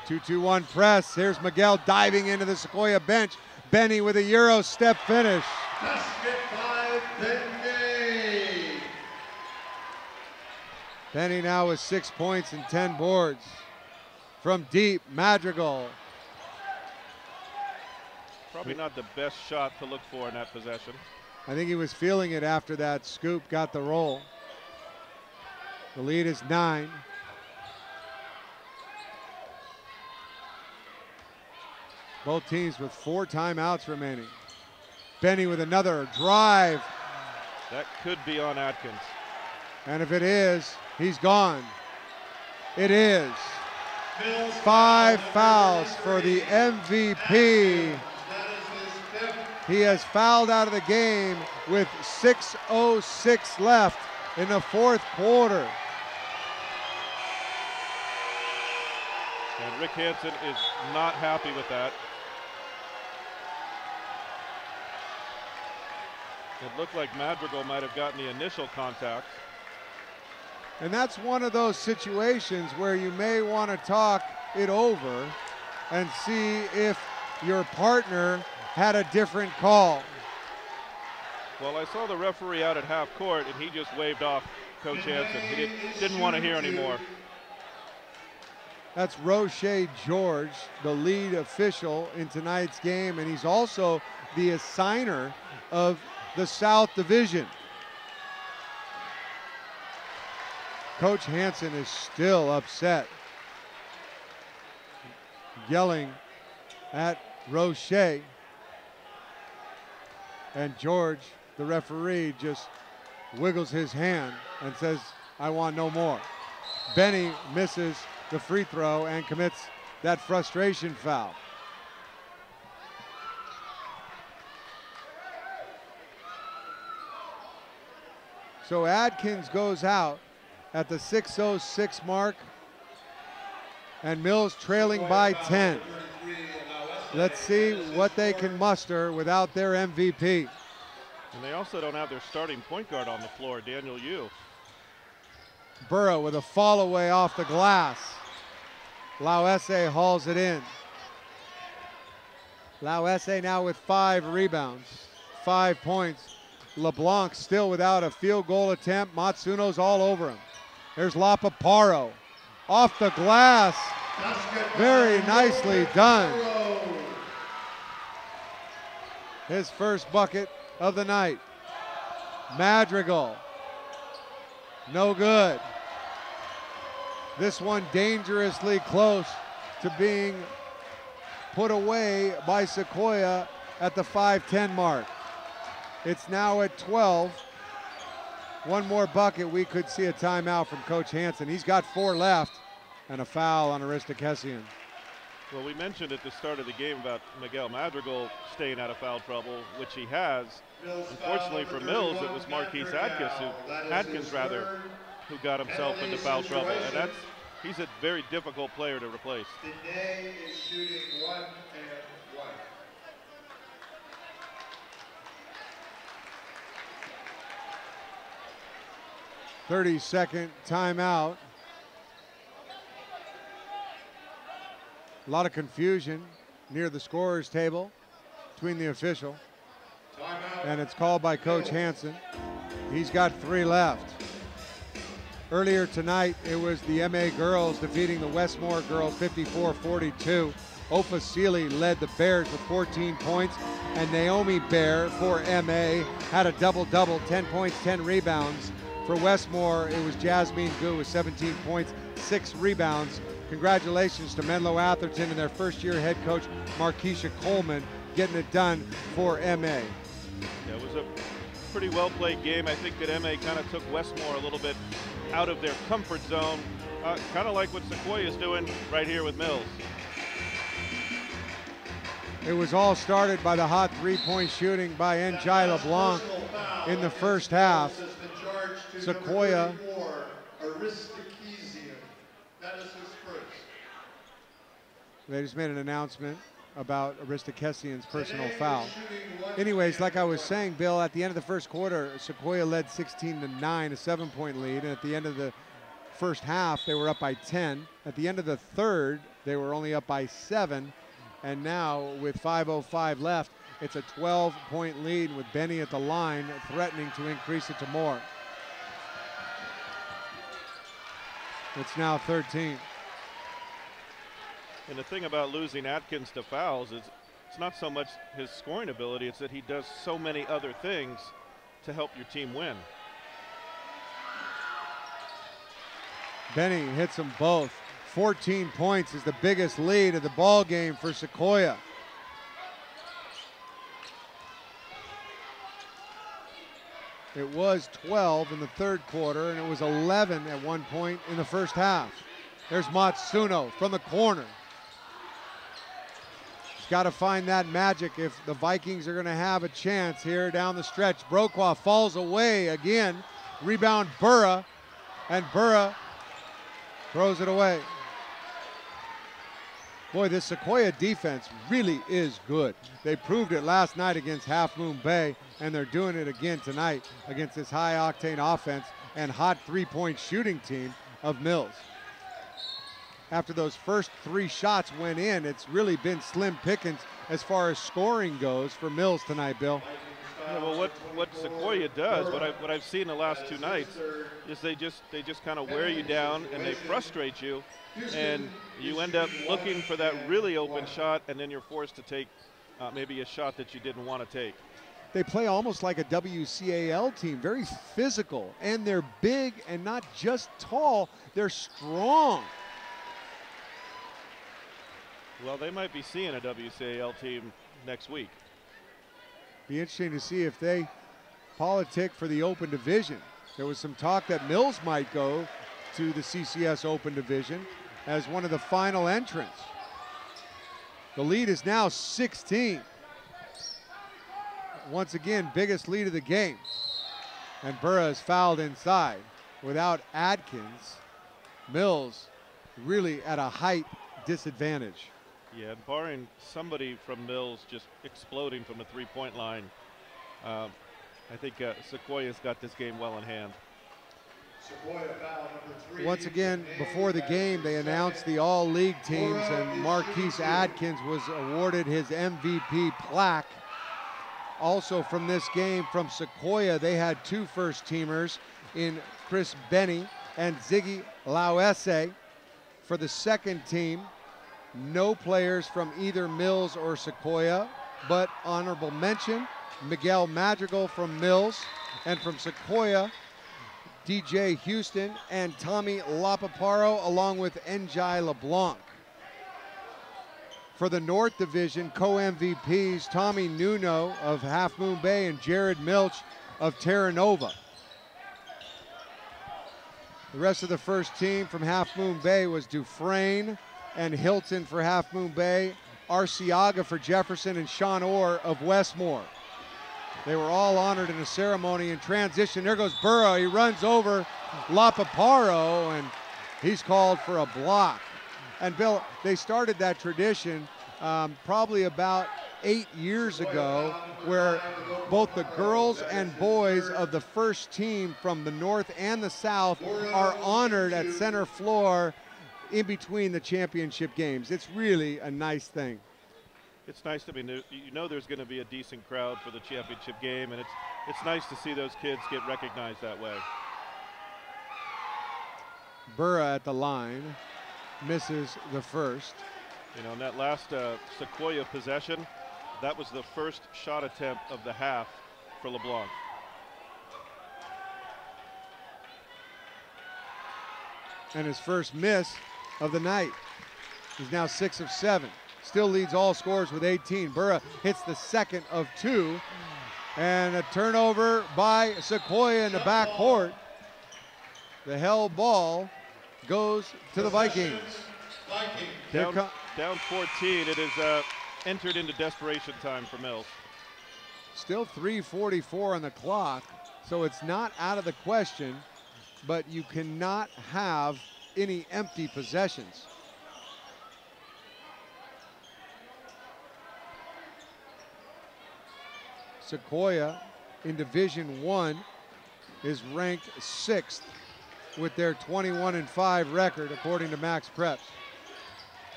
2-2-1 press. Here's Miguel diving into the Sequoia bench. Benny with a Euro step finish. Basket by Benny. Benny now with 6 points and 10 boards. From deep, Madrigal. Probably not the best shot to look for in that possession. I think he was feeling it after that scoop got the roll. The lead is 9. Both teams with 4 timeouts remaining. Benny with another drive. That could be on Atkins. And if it is, he's gone. It is. 5 fouls for the MVP. He has fouled out of the game with 6:06 left in the fourth quarter. And Rick Hansen is not happy with that. It looked like Madrigal might have gotten the initial contact. And that's one of those situations where you may want to talk it over and see if your partner had a different call. Well, I saw the referee out at half court, and he just waved off Coach Hansen. He didn't want to hear anymore. That's Roche George, the lead official in tonight's game, and he's also the assigner of the South Division. Coach Hansen is still upset, yelling at Roche. And George, the referee, just wiggles his hand and says, I want no more. Benny misses the free throw and commits that frustration foul. So Adkins goes out at the 6:06 mark, and Mills trailing by 10. Let's see what they can muster without their MVP. And they also don't have their starting point guard on the floor, Daniel Yu. Burrow with a fall away off the glass. Lauese hauls it in. Lauese now with 5 rebounds, 5 points. LeBlanc still without a field goal attempt. Matsuno's all over him. There's Lapaparo off the glass. Very nicely done. His first bucket of the night. Madrigal, no good. This one dangerously close to being put away by Sequoia at the 5:10 mark. It's now at 12. One more bucket, we could see a timeout from Coach Hansen. He's got 4 left, and a foul on Aristakessian. Well, we mentioned at the start of the game about Miguel Madrigal staying out of foul trouble, which he has. Unfortunately for Mills, it was Marquise Adkins, who got himself into foul trouble, and he's a very difficult player to replace. Dene is shooting 1 and 1. Thirty-second timeout. A lot of confusion near the scorer's table between the official, and it's called by Coach Hansen. He's got 3 left. Earlier tonight, it was the MA girls defeating the Westmore girls 54-42. Ofa Sealy led the Bears with 14 points, and Naomi Bear for MA had a double-double, 10 points, 10 rebounds. For Westmore, it was Jasmine Gu with 17 points, 6 rebounds. Congratulations to Menlo Atherton and their first-year head coach, Markeisha Coleman, getting it done for MA. Yeah, it was a pretty well-played game. I think that MA kind of took Westmore a little bit out of their comfort zone, kind of like what Sequoia is doing right here with Mills. It was all started by the hot 3-point shooting by Njai LeBlanc in the first half. Sequoia They just made an announcement about Aristakessian's personal foul. Anyways, like I was saying, Bill, at the end of the first quarter, Sequoia led 16-9, a 7-point lead. And at the end of the first half, they were up by 10. At the end of the third, they were only up by 7. And now, with 5:05 left, it's a 12-point lead with Benny at the line, threatening to increase it to more. It's now 13. And the thing about losing Adkins to fouls is it's not so much his scoring ability, it's that he does so many other things to help your team win. Benny hits them both. 14 points is the biggest lead of the ball game for Sequoia. It was 12 in the third quarter, and it was 11 at one point in the first half. There's Matsuno from the corner. He's got to find that magic if the Vikings are going to have a chance here down the stretch. Broqua falls away again. Rebound Burra, and Burra throws it away. Boy, this Sequoia defense really is good. They proved it last night against Half Moon Bay, and they're doing it again tonight against this high-octane offense and hot three-point shooting team of Mills. after those first 3 shots went in, it's really been slim pickings as far as scoring goes for Mills tonight, Bill. Yeah, well, what Sequoia does, what I've seen the last 2 nights, is they just kind of wear you down and they frustrate you, and you end up looking for that really open shot, and then you're forced to take maybe a shot that you didn't want to take. They play almost like a WCAL team, very physical, and they're big and not just tall, they're strong. Well, they might be seeing a WCAL team next week. Be interesting to see if they politic for the Open Division. There was some talk that Mills might go to the CCS Open Division as one of the final entrants. The lead is now 16. Once again, biggest lead of the game. And Burra is fouled inside. Without Adkins, Mills really at a height disadvantage. Yeah, and barring somebody from Mills just exploding from the 3-point line, I think Sequoia's got this game well in hand. Once again, before the game, they announced the all-league teams, and Marquise Adkins was awarded his MVP plaque. Also from this game, from Sequoia, they had 2 first-teamers in Chris Benny and Ziggy Lauese. For the second team, no players from either Mills or Sequoia, but honorable mention, Miguel Madrigal from Mills, and from Sequoia, DJ Houston and Tommy Lapaparo, along with Njai LeBlanc. For the North Division, co-MVPs, Tommy Nuno of Half Moon Bay and Jared Milch of Terra Nova. The rest of the first team from Half Moon Bay was Dufresne and Hilton for Half Moon Bay, Arciaga for Jefferson, and Sean Orr of Westmore. They were all honored in a ceremony in transition. There goes Burra. He runs over Lapaparo, and he's called for a block. And Bill, they started that tradition probably about 8 years ago, where both the girls and boys of the first team from the North and the South are honored at center floor in between the championship games. It's really a nice thing. It's nice to be new. You know there's going to be a decent crowd for the championship game, and it's nice to see those kids get recognized that way. Burra at the line, misses the first. You know, in that last Sequoia possession, that was the first shot attempt of the half for LeBlanc. And his first miss of the night. He's now 6 of 7. Still leads all scorers with 18. Burra hits the second of 2. And a turnover by Sequoia in the backcourt. The held ball goes to the Vikings. Down 14, it is entered into desperation time for Mills. Still 3:44 on the clock, so it's not out of the question, but you cannot have any empty possessions. Sequoia in Division I is ranked 6th with their 21-5 record, according to Max Preps.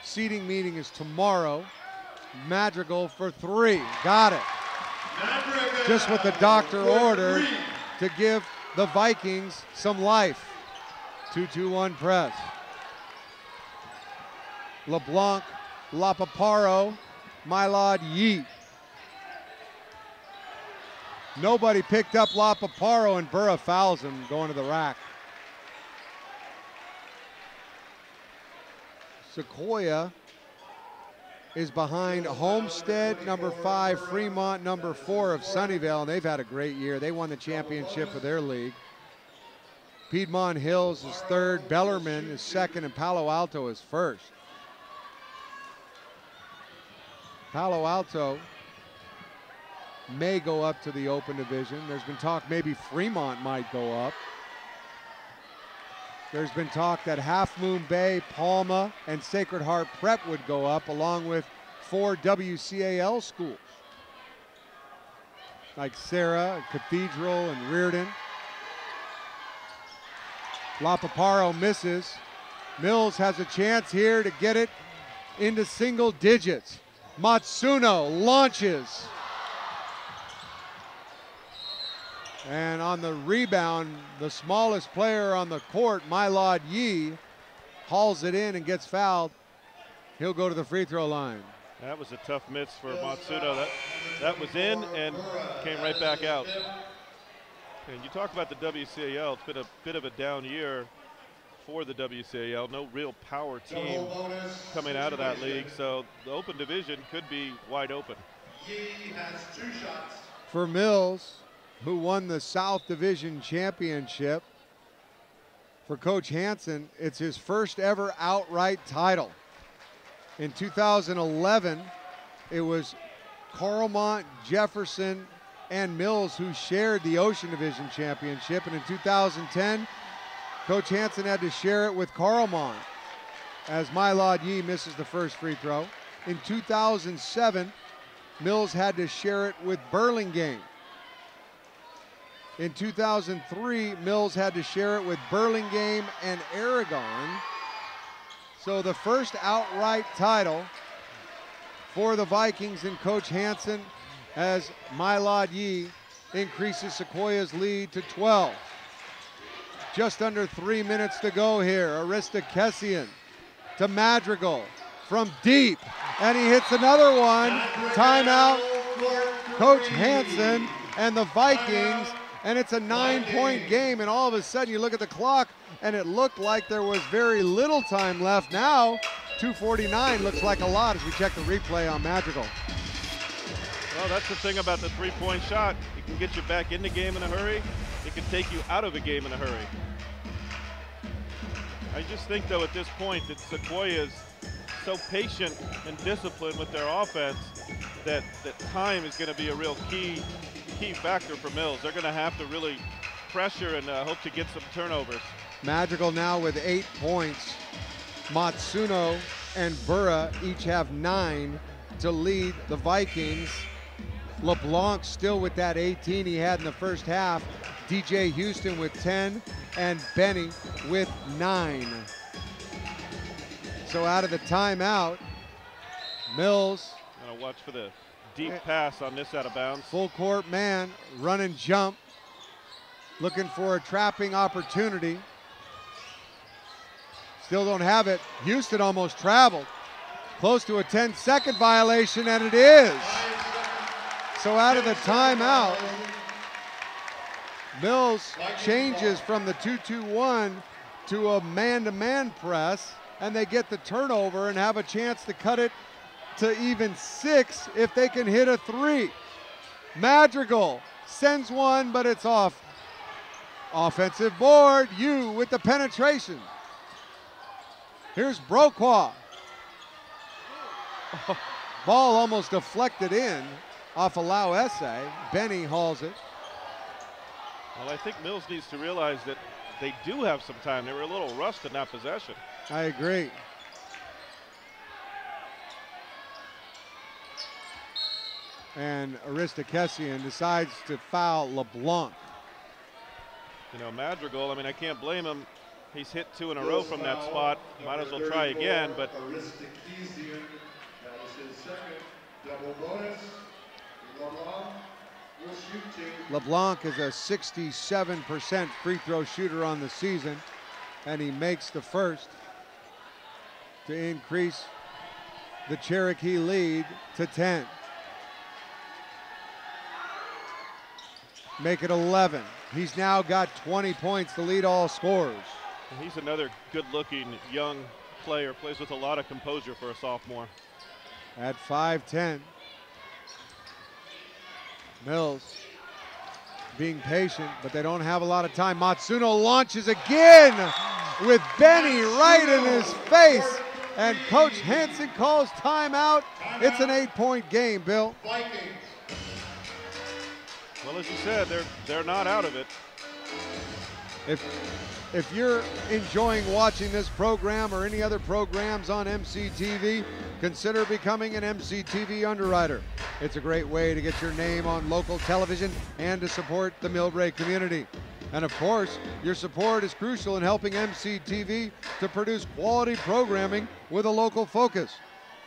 Seeding meeting is tomorrow. Madrigal for 3. Got it. Just what the doctor ordered to give the Vikings some life. 2-2-1 press. LeBlanc, Lapaparo, Mylod Yeet. Nobody picked up Lapaparo, and Burra fouls him going to the rack. Sequoia is behind Homestead, number 5, Fremont, number 4 of Sunnyvale, and they've had a great year. They won the championship of their league. Piedmont Hills is 3rd, Bellarmine is 2nd, and Palo Alto is 1st. Palo Alto may go up to the Open Division. There's been talk maybe Fremont might go up. There's been talk that Half Moon Bay, Palma, and Sacred Heart Prep would go up, along with 4 WCAL schools, like Sarah, Cathedral, and Reardon. Lapaparo misses. Mills has a chance here to get it into single digits. Matsuno launches. And on the rebound, the smallest player on the court, Mylod Yi, hauls it in and gets fouled. He'll go to the free throw line. That was a tough miss for Matsuno. That was in and came right back out. And you talk about the WCAL, it's been a bit of a down year for the WCAL. No real power team coming out of that league, so the open division could be wide open. Yi has 2 shots. For Mills, who won the South Division Championship, for Coach Hansen, it's his first ever outright title. In 2011, it was Carlmont, Jefferson, and Mills who shared the Ocean Division Championship, and in 2010, Coach Hansen had to share it with Carlmont as Mylod Yi misses the first free throw. In 2007, Mills had to share it with Burlingame. In 2003, Mills had to share it with Burlingame and Aragon. So the first outright title for the Vikings and Coach Hansen as Mylod Yi increases Sequoia's lead to 12. Just under 3 minutes to go here. Arista Kessian to Madrigal from deep, and he hits another one. Timeout, Coach Hansen and the Vikings, and it's a 9-point game, and all of a sudden you look at the clock and it looked like there was very little time left. Now 2:49 looks like a lot as we check the replay on Madrigal. Well, that's the thing about the three-point shot. It can get you back in the game in a hurry. It can take you out of a game in a hurry. I just think, though, at this point that Sequoia is so patient and disciplined with their offense that time is going to be a real key factor for Mills. They're going to have to really pressure and hope to get some turnovers. Madrigal now with 8 points. Matsuno and Burra each have 9 to lead the Vikings. LeBlanc still with that 18 he had in the first half. DJ Houston with 10 and Benny with 9. So out of the timeout, Mills. Gonna watch for the deep pass on this out of bounds. Full court man, run and jump. Looking for a trapping opportunity. Still don't have it. Houston almost traveled. Close to a 10-second violation, and it is. So out of the timeout, Mills changes from the 2-2-1 to a man-to-man press, and they get the turnover and have a chance to cut it to even 6 if they can hit a 3. Madrigal sends one, but it's off. Offensive board, you with the penetration. Here's Broqua. Ball almost deflected in off a Lau essay. Benny hauls it. Well, I think Mills needs to realize that they do have some time. They were a little rushed in that possession. I agree. And Arista Kessian decides to foul LeBlanc. You know, Madrigal, I mean, I can't blame him. He's hit 2 in a row from that spot. Might as well try again, but Arista Kessian, that is his second double bonus. LeBlanc will shoot 2. LeBlanc is a 67% free throw shooter on the season, and he makes the first to increase the Cherokee lead to 10. Make it 11. He's now got 20 points to lead all scorers. he's another good-looking young player, plays with a lot of composure for a sophomore. At 5'10", Mills being patient, but they don't have a lot of time. Matsuno launches again with Benny right in his face, and Coach Hansen calls timeout. It's an 8-point game, Bill. Well, as you said, they're not out of it. If you're enjoying watching this program or any other programs on MCTV, consider becoming an MCTV underwriter. It's a great way to get your name on local television and to support the Millbrae community. And of course, your support is crucial in helping MCTV to produce quality programming with a local focus.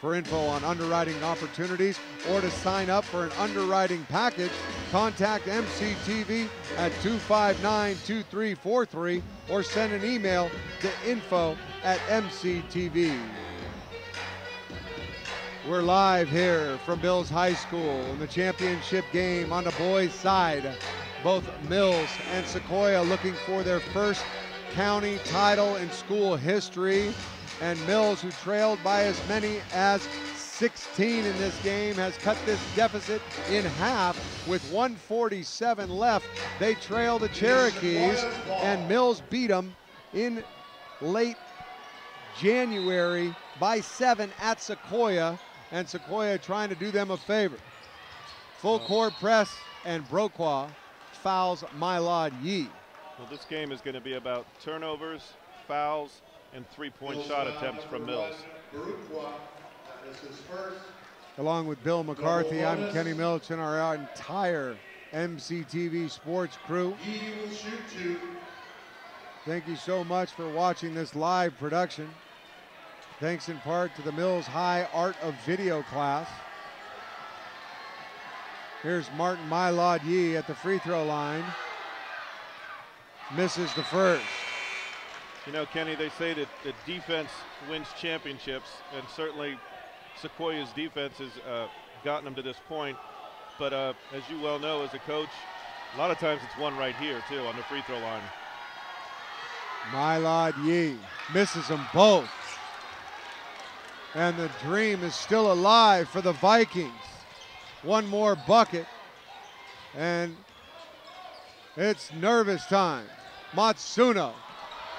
For info on underwriting opportunities or to sign up for an underwriting package, contact MCTV at 259-2343 or send an email to info@mctv. We're live here from Mills High School in the championship game on the boys' side. Both Mills and Sequoia looking for their first county title in school history. And Mills, who trailed by as many as 16 in this game, has cut this deficit in half with 1:47 left. They trail the Cherokees, and Mills beat them in late January by 7 at Sequoia, and Sequoia trying to do them a favor. Full court press, and Broqua fouls Mylod Yee. Well, this game is going to be about turnovers, fouls, and three-point shot attempts from Mills. Along with Bill McCarthy, I'm Kenny Milch and our entire MCTV sports crew. Thank you so much for watching this live production. Thanks in part to the Mills High Art of Video class. Here's Martin Mylod Yee at the free throw line. Misses the first. You know, Kenny, they say that the defense wins championships, and certainly Sequoia's defense has gotten them to this point. But as you well know as a coach, a lot of times it's one right here, too, on the free throw line. Mylod Yee misses them both. And the dream is still alive for the Vikings. One more bucket, and it's nervous time. Matsuno,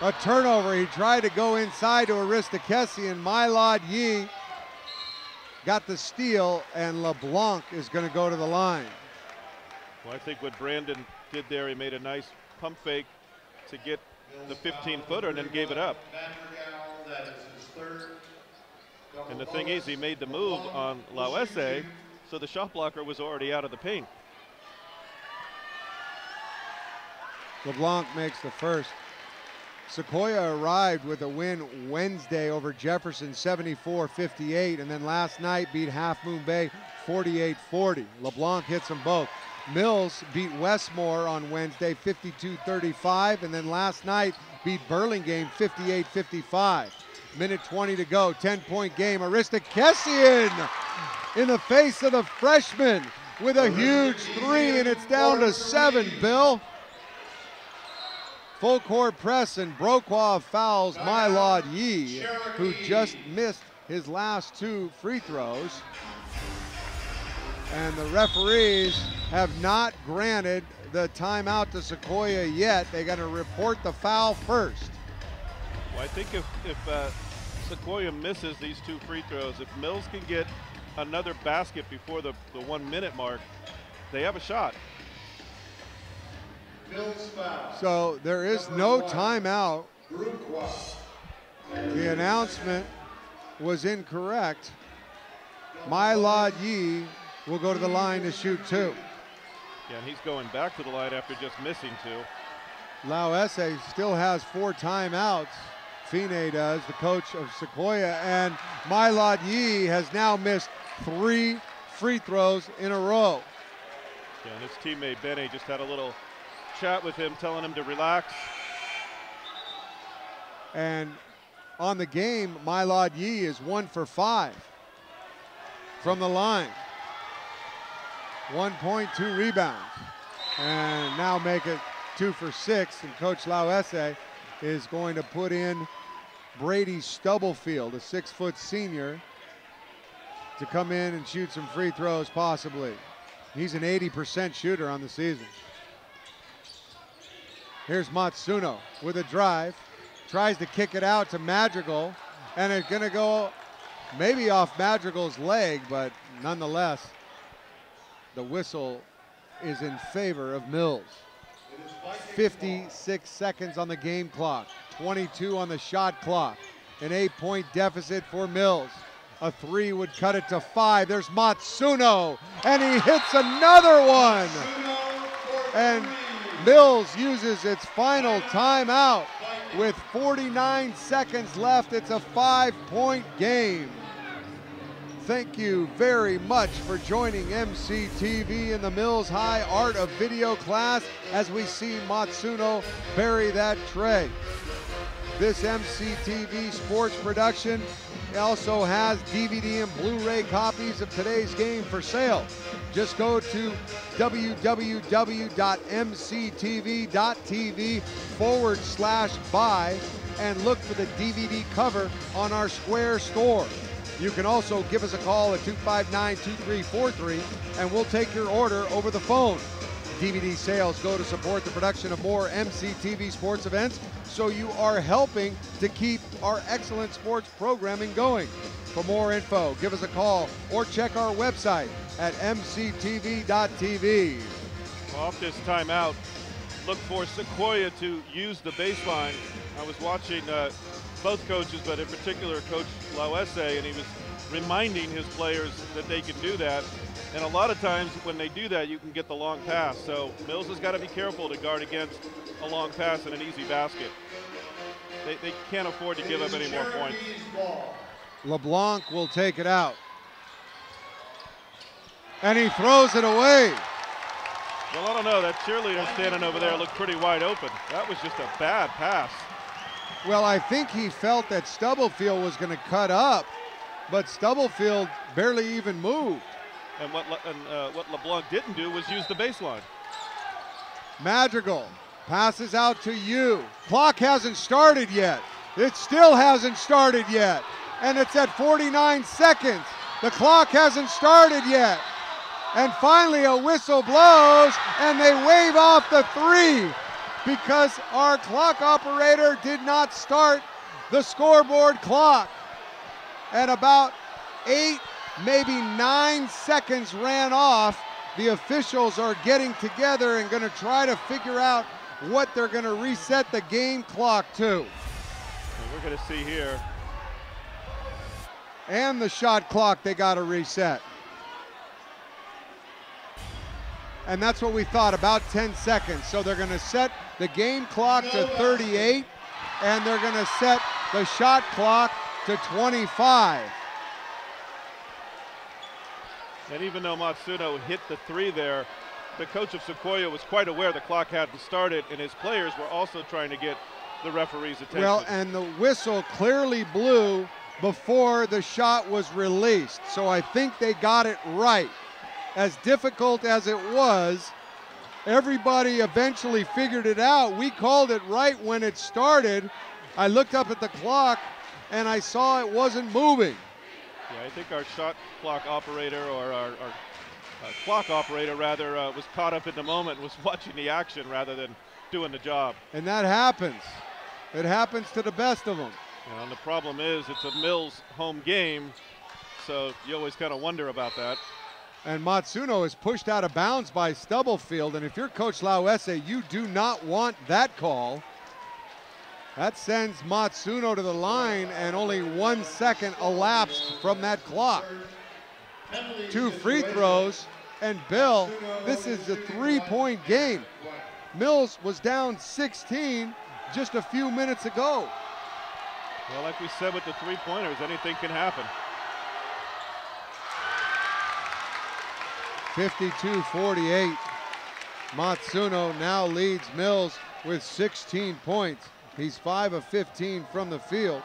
a turnover. He tried to go inside to Aristakesi, and Mylod Yee got the steal, and LeBlanc is going to go to the line. Well, I think what Brandon did there, he made a nice pump fake to get the 15-footer and then gave it up. And the thing is, he made the move on Lauese, so the shot blocker was already out of the paint. LeBlanc makes the first. Sequoia arrived with a win Wednesday over Jefferson 74-58, and then last night beat Half Moon Bay 48-40. LeBlanc hits them both. Mills beat Westmore on Wednesday 52-35, and then last night beat Burlingame 58-55. Minute 20 to go, 10-point game. Aristakesian in the face of the freshman with a huge three, and it's down to 7, Bill. Full court press, and Broqua fouls Mylod Yee, who just missed his last 2 free throws. And the referees have not granted the timeout to Sequoia yet. They got to report the foul first. Well, I think if Sequoia misses these 2 free throws, if Mills can get another basket before the 1 minute mark, they have a shot. So there is no timeout. The announcement was incorrect. Mylod Yee will go to the line to shoot 2. Yeah, and he's going back to the line after just missing 2. Lauese still has 4 timeouts. Fine does, the coach of Sequoia, and Mylod Yee has now missed 3 free throws in a row. Yeah, and his teammate Benny just had a little chat with him, telling him to relax. And on the game, Mylod Yee is 1 for 5 from the line. 1 point, 2 rebounds. And now make it 2 for 6. And Coach Lauese is going to put in Brady Stubblefield, a 6-foot senior, to come in and shoot some free throws possibly. He's an 80% shooter on the season. Here's Matsuno with a drive. Tries to kick it out to Madrigal, and it's going to go maybe off Madrigal's leg, but nonetheless, the whistle is in favor of Mills. 56 seconds on the game clock, 22 on the shot clock. An 8-point deficit for Mills. A 3 would cut it to 5. There's Matsuno, and he hits another one. And Mills uses its final timeout with 49 seconds left. It's a 5-point game. Thank you very much for joining MCTV in the Mills High Art of Video class as we see Matsuno bury that tray. This MCTV sports production also has DVD and Blu-ray copies of today's game for sale. Just go to www.mctv.tv/buy and look for the DVD cover on our Square store. You can also give us a call at 259-2343 and we'll take your order over the phone. DVD sales go to support the production of more MCTV sports events, so you are helping to keep our excellent sports programming going. For more info, give us a call or check our website at mctv.tv. Off this timeout, look for Sequoia to use the baseline. I was watching both coaches, but in particular Coach Lauese, and he was reminding his players that they can do that. And a lot of times when they do that, you can get the long pass. So Mills has got to be careful to guard against a long pass and an easy basket. They can't afford to give up any more points. LeBlanc will take it out. And he throws it away. Well, I don't know. That cheerleader standing over there looked pretty wide open. That was just a bad pass. Well, I think he felt that Stubblefield was going to cut up, but Stubblefield barely even moved. And what LeBlanc didn't do was use the baseline. Madrigal passes out to you. Clock hasn't started yet. It still hasn't started yet. And it's at 49 seconds. The clock hasn't started yet. And finally a whistle blows and they wave off the three because our clock operator did not start the scoreboard clock. At about 8, maybe 9 seconds ran off. The officials are getting together and going to try to figure out what they're going to reset the game clock to. And we're going to see here. And the shot clock they got to reset. And that's what we thought, about 10 seconds. So they're going to set the game clock to 38 and they're going to set the shot clock to 25. And even though Matsuno hit the three there, the coach of Sequoia was quite aware the clock hadn't started, and his players were also trying to get the referee's attention. Well, and the whistle clearly blew before the shot was released. So I think they got it right. As difficult as it was, everybody eventually figured it out. We called it right when it started. I looked up at the clock and I saw it wasn't moving. Yeah, I think our shot clock operator, or our clock operator rather, was caught up in the moment, was watching the action rather than doing the job. And that happens. It happens to the best of them. And the problem is it's a Mills home game, so you always kind of wonder about that. And Matsuno is pushed out of bounds by Stubblefield, and if you're Coach Lauese, you do not want that call. That sends Matsuno to the line, and only 1 second elapsed from that clock. 2 free throws, and Bill, this is a 3-point game. Mills was down 16 just a few minutes ago. Well, like we said with the three-pointers, anything can happen. 52-48. Matsuno now leads Mills with 16 points. He's 5 of 15 from the field.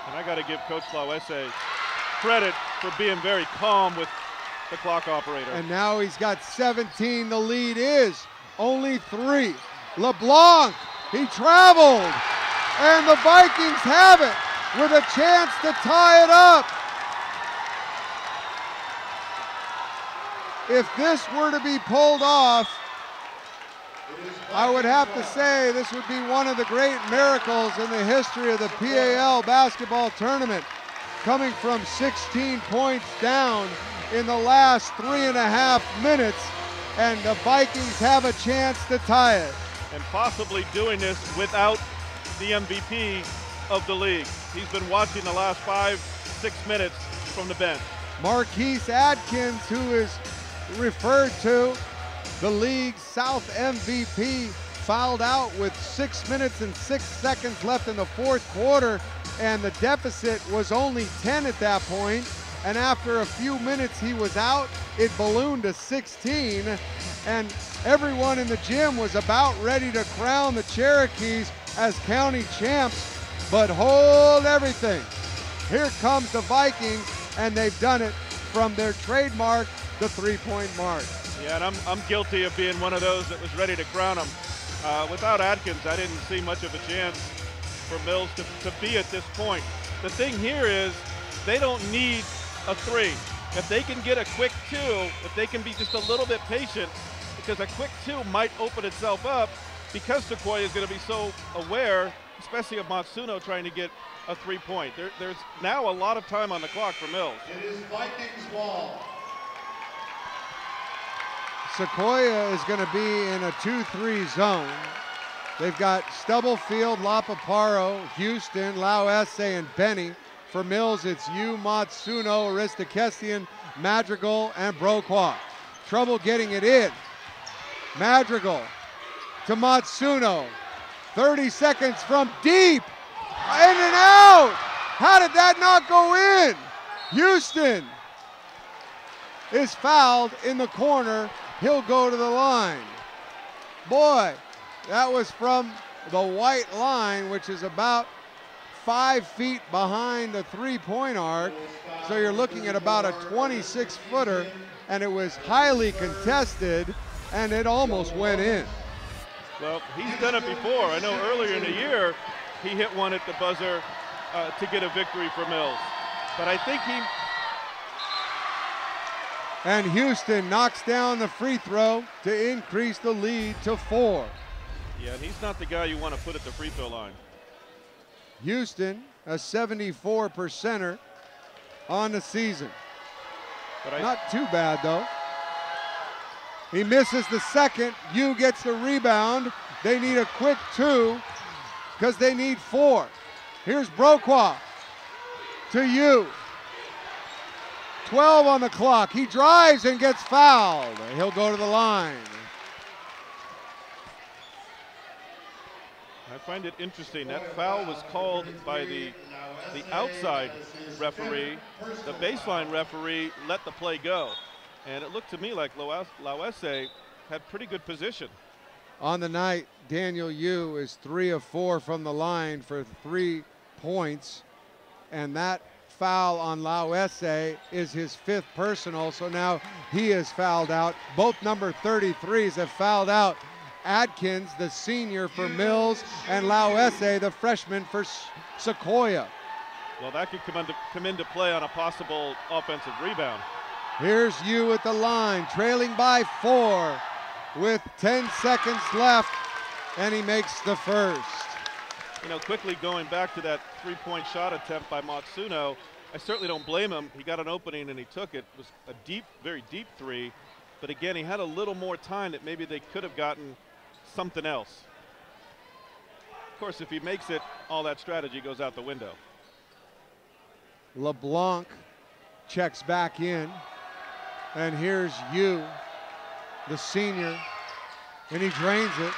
And I got to give Coach Lauese credit for being very calm with the clock operator. And now he's got 17. The lead is only 3. LeBlanc, he traveled. And the Vikings have it with a chance to tie it up. If this were to be pulled off, I would have to say this would be one of the great miracles in the history of the PAL basketball tournament, coming from 16 points down in the last 3.5 minutes, and the Vikings have a chance to tie it. And possibly doing this without the MVP of the league. He's been watching the last 5-6 minutes from the bench. Marquise Adkins, who is referred to the league South MVP, fouled out with 6 minutes and 6 seconds left in the fourth quarter, and the deficit was only 10 at that point. And after a few minutes he was out, it ballooned to 16, and everyone in the gym was about ready to crown the Cherokees as county champs. But hold everything. Here comes the Vikings, and they've done it from their trademark, the three-point mark. Yeah, and I'm guilty of being one of those that was ready to crown them. Without Adkins, I didn't see much of a chance for Mills to be at this point. The thing here is they don't need a three. If they can get a quick two, if they can be just a little bit patient, because a quick two might open itself up, because Sequoia is going to be so aware, especially of Matsuno trying to get a three-point. There's now a lot of time on the clock for Mills. It is Vikings ball. Sequoia is going to be in a 2-3 zone. They've got Stubblefield, Lapaparo, Houston, Lauesse, and Benny. For Mills, it's Yu, Matsuno, Aristakesian, Madrigal, and Broqua. Trouble getting it in. Madrigal to Matsuno. 30 seconds from deep. In and out. How did that not go in? Houston is fouled in the corner. He'll go to the line. Boy, that was from the white line, which is about 5 feet behind the three-point arc. So you're looking at about a 26-footer, and it was highly contested, and it almost went in. Well, he's done it before. I know earlier in the year, he hit one at the buzzer to get a victory for Mills. But I think he... And Houston knocks down the free throw to increase the lead to 4. Yeah, and he's not the guy you want to put at the free throw line. Houston, a 74%er on the season. But not too bad, though. He misses the second. Yu gets the rebound. They need a quick two because they need 4. Here's Broqua to Yu. 12 on the clock. He drives and gets fouled. He'll go to the line. I find it interesting. That foul was called by the outside referee. The baseline referee let the play go. And it looked to me like Lauesse had pretty good position. On the night, Daniel Yu is 3 of 4 from the line for 3 points. And that foul on Lauesse is his 5th personal. So now he is fouled out. Both number 33s have fouled out. Adkins, the senior for Mills, and Lauesse, the freshman for Sequoia. Well, that could come into play on a possible offensive rebound. Here's Yu at the line, trailing by 4 with 10 seconds left, and he makes the first. You know, quickly going back to that three-point shot attempt by Matsuno, I certainly don't blame him. He got an opening and he took it. It was a deep, very deep three. But again, he had a little more time that maybe they could have gotten something else. Of course, if he makes it, all that strategy goes out the window. LeBlanc checks back in. And here's Yu, the senior, and he drains it.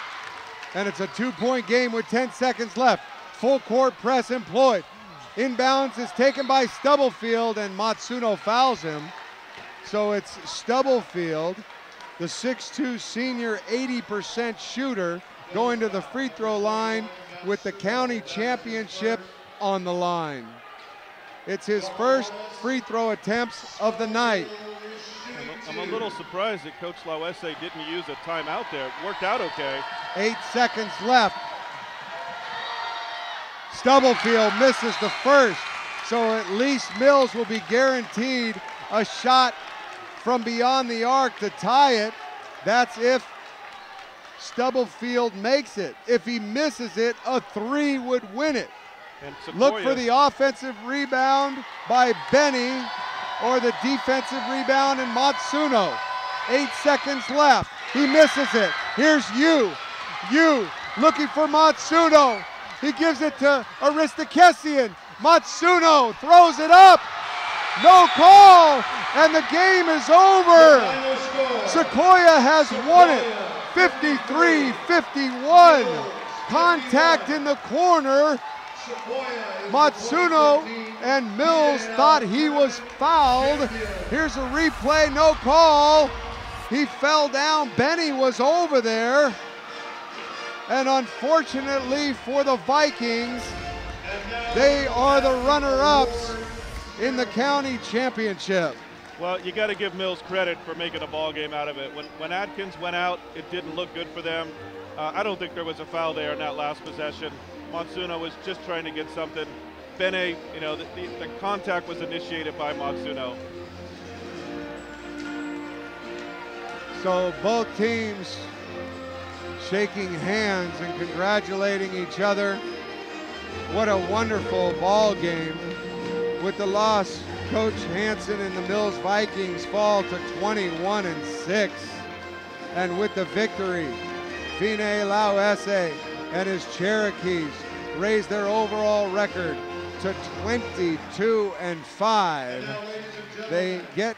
And it's a 2-point game with 10 seconds left. Full court press employed. Inbounds is taken by Stubblefield, and Matsuno fouls him. So it's Stubblefield, the 6'2 senior, 80% shooter, going to the free throw line with the county championship on the line. It's his first free throw attempts of the night. I'm a little surprised that Coach Lauesse didn't use a timeout there. It worked out okay. 8 seconds left. Stubblefield misses the first, so at least Mills will be guaranteed a shot from beyond the arc to tie it. That's if Stubblefield makes it. If he misses it, a 3 would win it. And Sequoia, look for the offensive rebound by Benny or the defensive rebound in Matsuno. 8 seconds left. He misses it. Here's Yu. Yu looking for Matsuno. He gives it to Aristakesian. Matsuno throws it up. No call. and the game is over. Sequoia has won it, 53-51. Contact in the corner. Matsuno and Mills thought he was fouled. Here's a replay, no call. He fell down, Benny was over there. And unfortunately for the Vikings, they are the runner-ups in the county championship. Well, you got to give Mills credit for making a ball game out of it. When Adkins went out, it didn't look good for them. I don't think there was a foul there in that last possession. Matsuno was just trying to get something. Bene, you know, the contact was initiated by Matsuno. So both teams shaking hands and congratulating each other. What a wonderful ball game. With the loss, Coach Hansen and the Mills Vikings fall to 21-6. And with the victory, Vinay Lauese and his Cherokees raise their overall record to 22-5. They get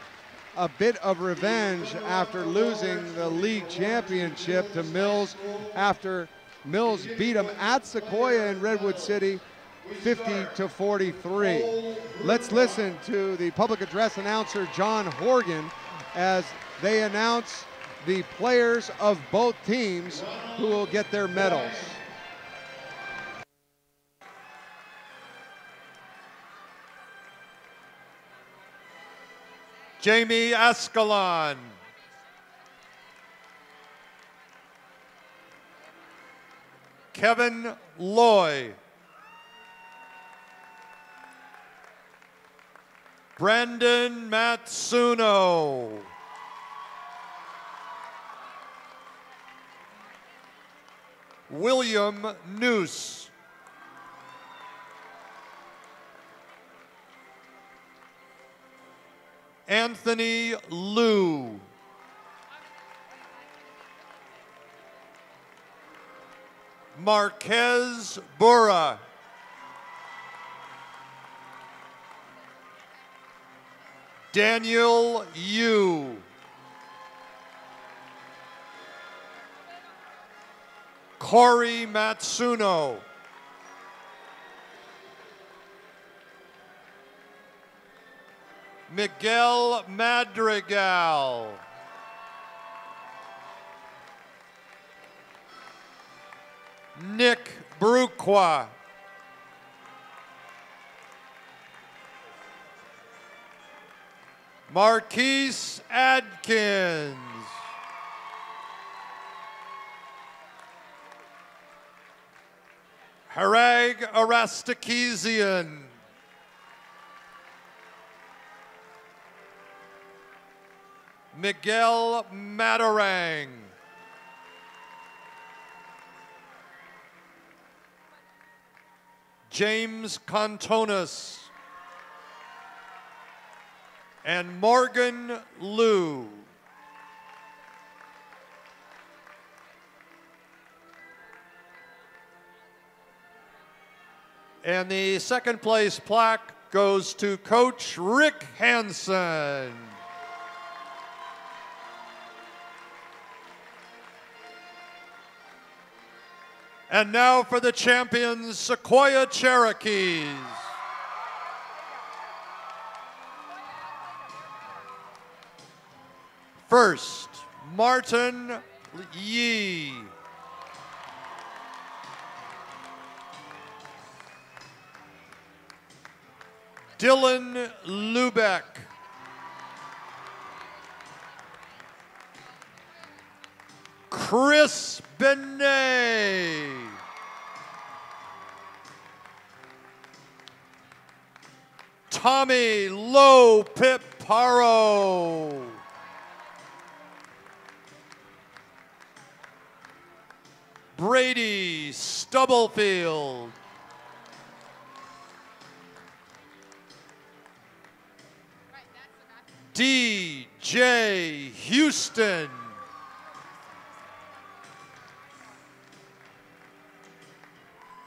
a bit of revenge after losing the league championship to Mills after Mills beat them at Sequoia in Redwood City 50-43. Let's listen to the public address announcer John Horgan as they announce the players of both teams who will get their medals. Jamie Ascalon. Kevin Loy. Brandon Matsuno. William Noose. Anthony Liu. Marquez Burra. Daniel Yu. Corey Matsuno. Miguel Madrigal. Nick Bruqua. Marquise Adkins. Harag Arastakezian. Miguel Matarang. James Contonas. And Morgan Liu. And the second place plaque goes to Coach Rick Hansen. And now for the champions, Sequoia Cherokees. First, Martin Yee. Dylan Lubeck. Chris Benet. Tommy Lopiparo. Brady Stubblefield. DJ Houston.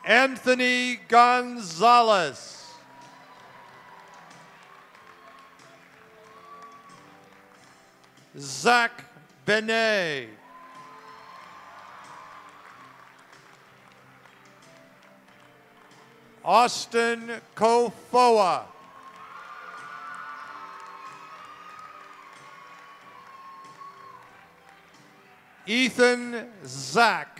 Anthony Gonzalez. Zach Benet. Austin Kofoa. Ethan Zach.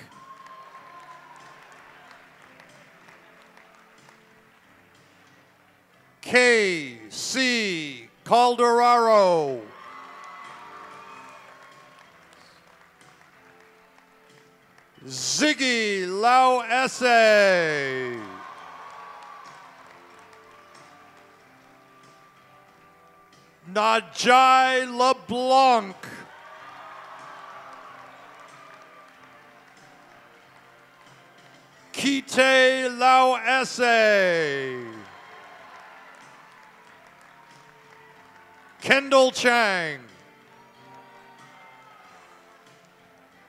K.C. Calderaro. Ziggy Lauesse. Najai LeBlanc. Kite Lauesse. Kendall Chang.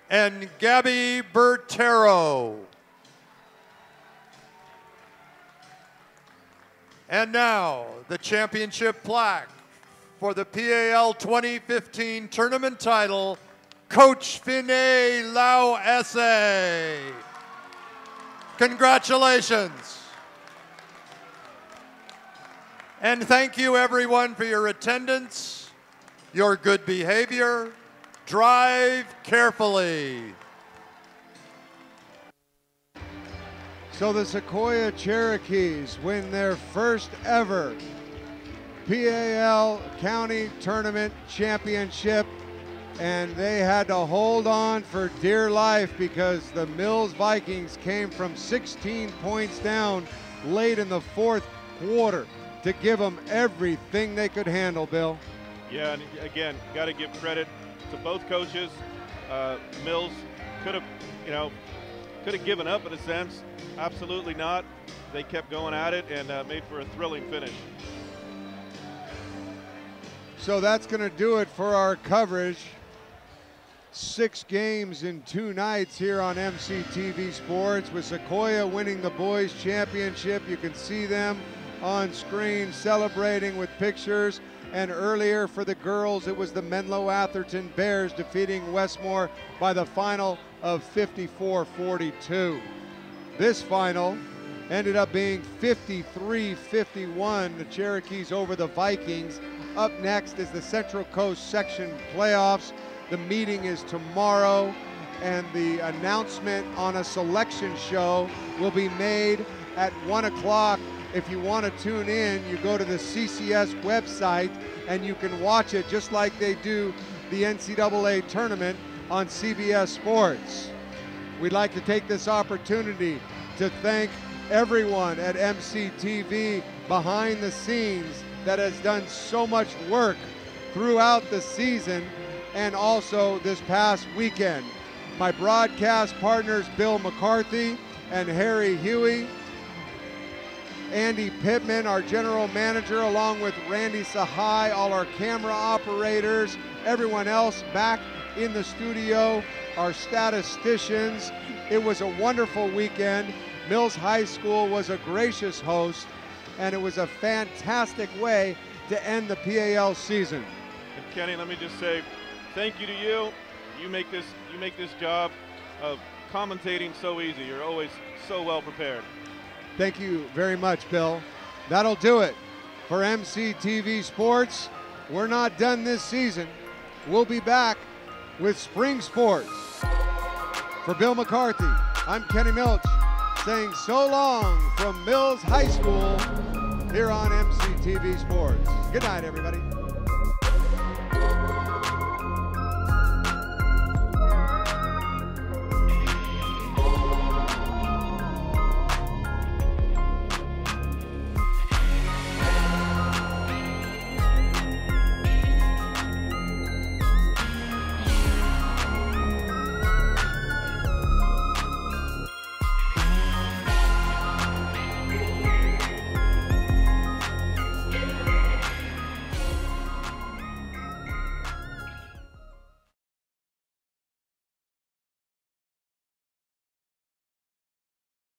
And Gabby Bertero. And now the championship plaque for the PAL 2015 tournament title, Coach Finney Lauesse. Congratulations. And thank you everyone for your attendance, your good behavior. Drive carefully. So the Sequoia Cherokees win their first ever PAL County Tournament Championship, and they had to hold on for dear life because the Mills Vikings came from 16 points down late in the fourth quarter to give them everything they could handle, Bill. Yeah, and again, got to give credit to both coaches. Mills could have, could have given up in a sense. Absolutely not. They kept going at it and made for a thrilling finish. So that's going to do it for our coverage. 6 games in 2 nights here on MCTV Sports, with Sequoia winning the boys championship. You can see them on screen celebrating with pictures. And earlier for the girls, it was the Menlo Atherton Bears defeating Westmore by the final of 54-42. This final ended up being 53-51, the Cherokees over the Vikings. Up next is the Central Coast Section playoffs. The meeting is tomorrow, and the announcement on a selection show will be made at 1 o'clock. If you want to tune in, you go to the CCS website and you can watch it just like they do the NCAA tournament on CBS Sports. We'd like to take this opportunity to thank everyone at MCTV behind the scenes that has done so much work throughout the season and also this past weekend. My broadcast partners, Bill McCarthy and Harry Huey, Andy Pittman, our general manager, along with Randy Sahai, all our camera operators, everyone else back in the studio, our statisticians. It was a wonderful weekend. Mills High School was a gracious host, and it was a fantastic way to end the PAL season. And Kenny, let me just say thank you to you. You make this job of commentating so easy. You're always so well prepared. Thank you very much, Bill. That'll do it for MCTV Sports. We're not done this season. We'll be back with spring sports. For Bill McCarthy, I'm Kenny Milch, saying so long from Mills High School here on MCTV Sports. Good night, everybody.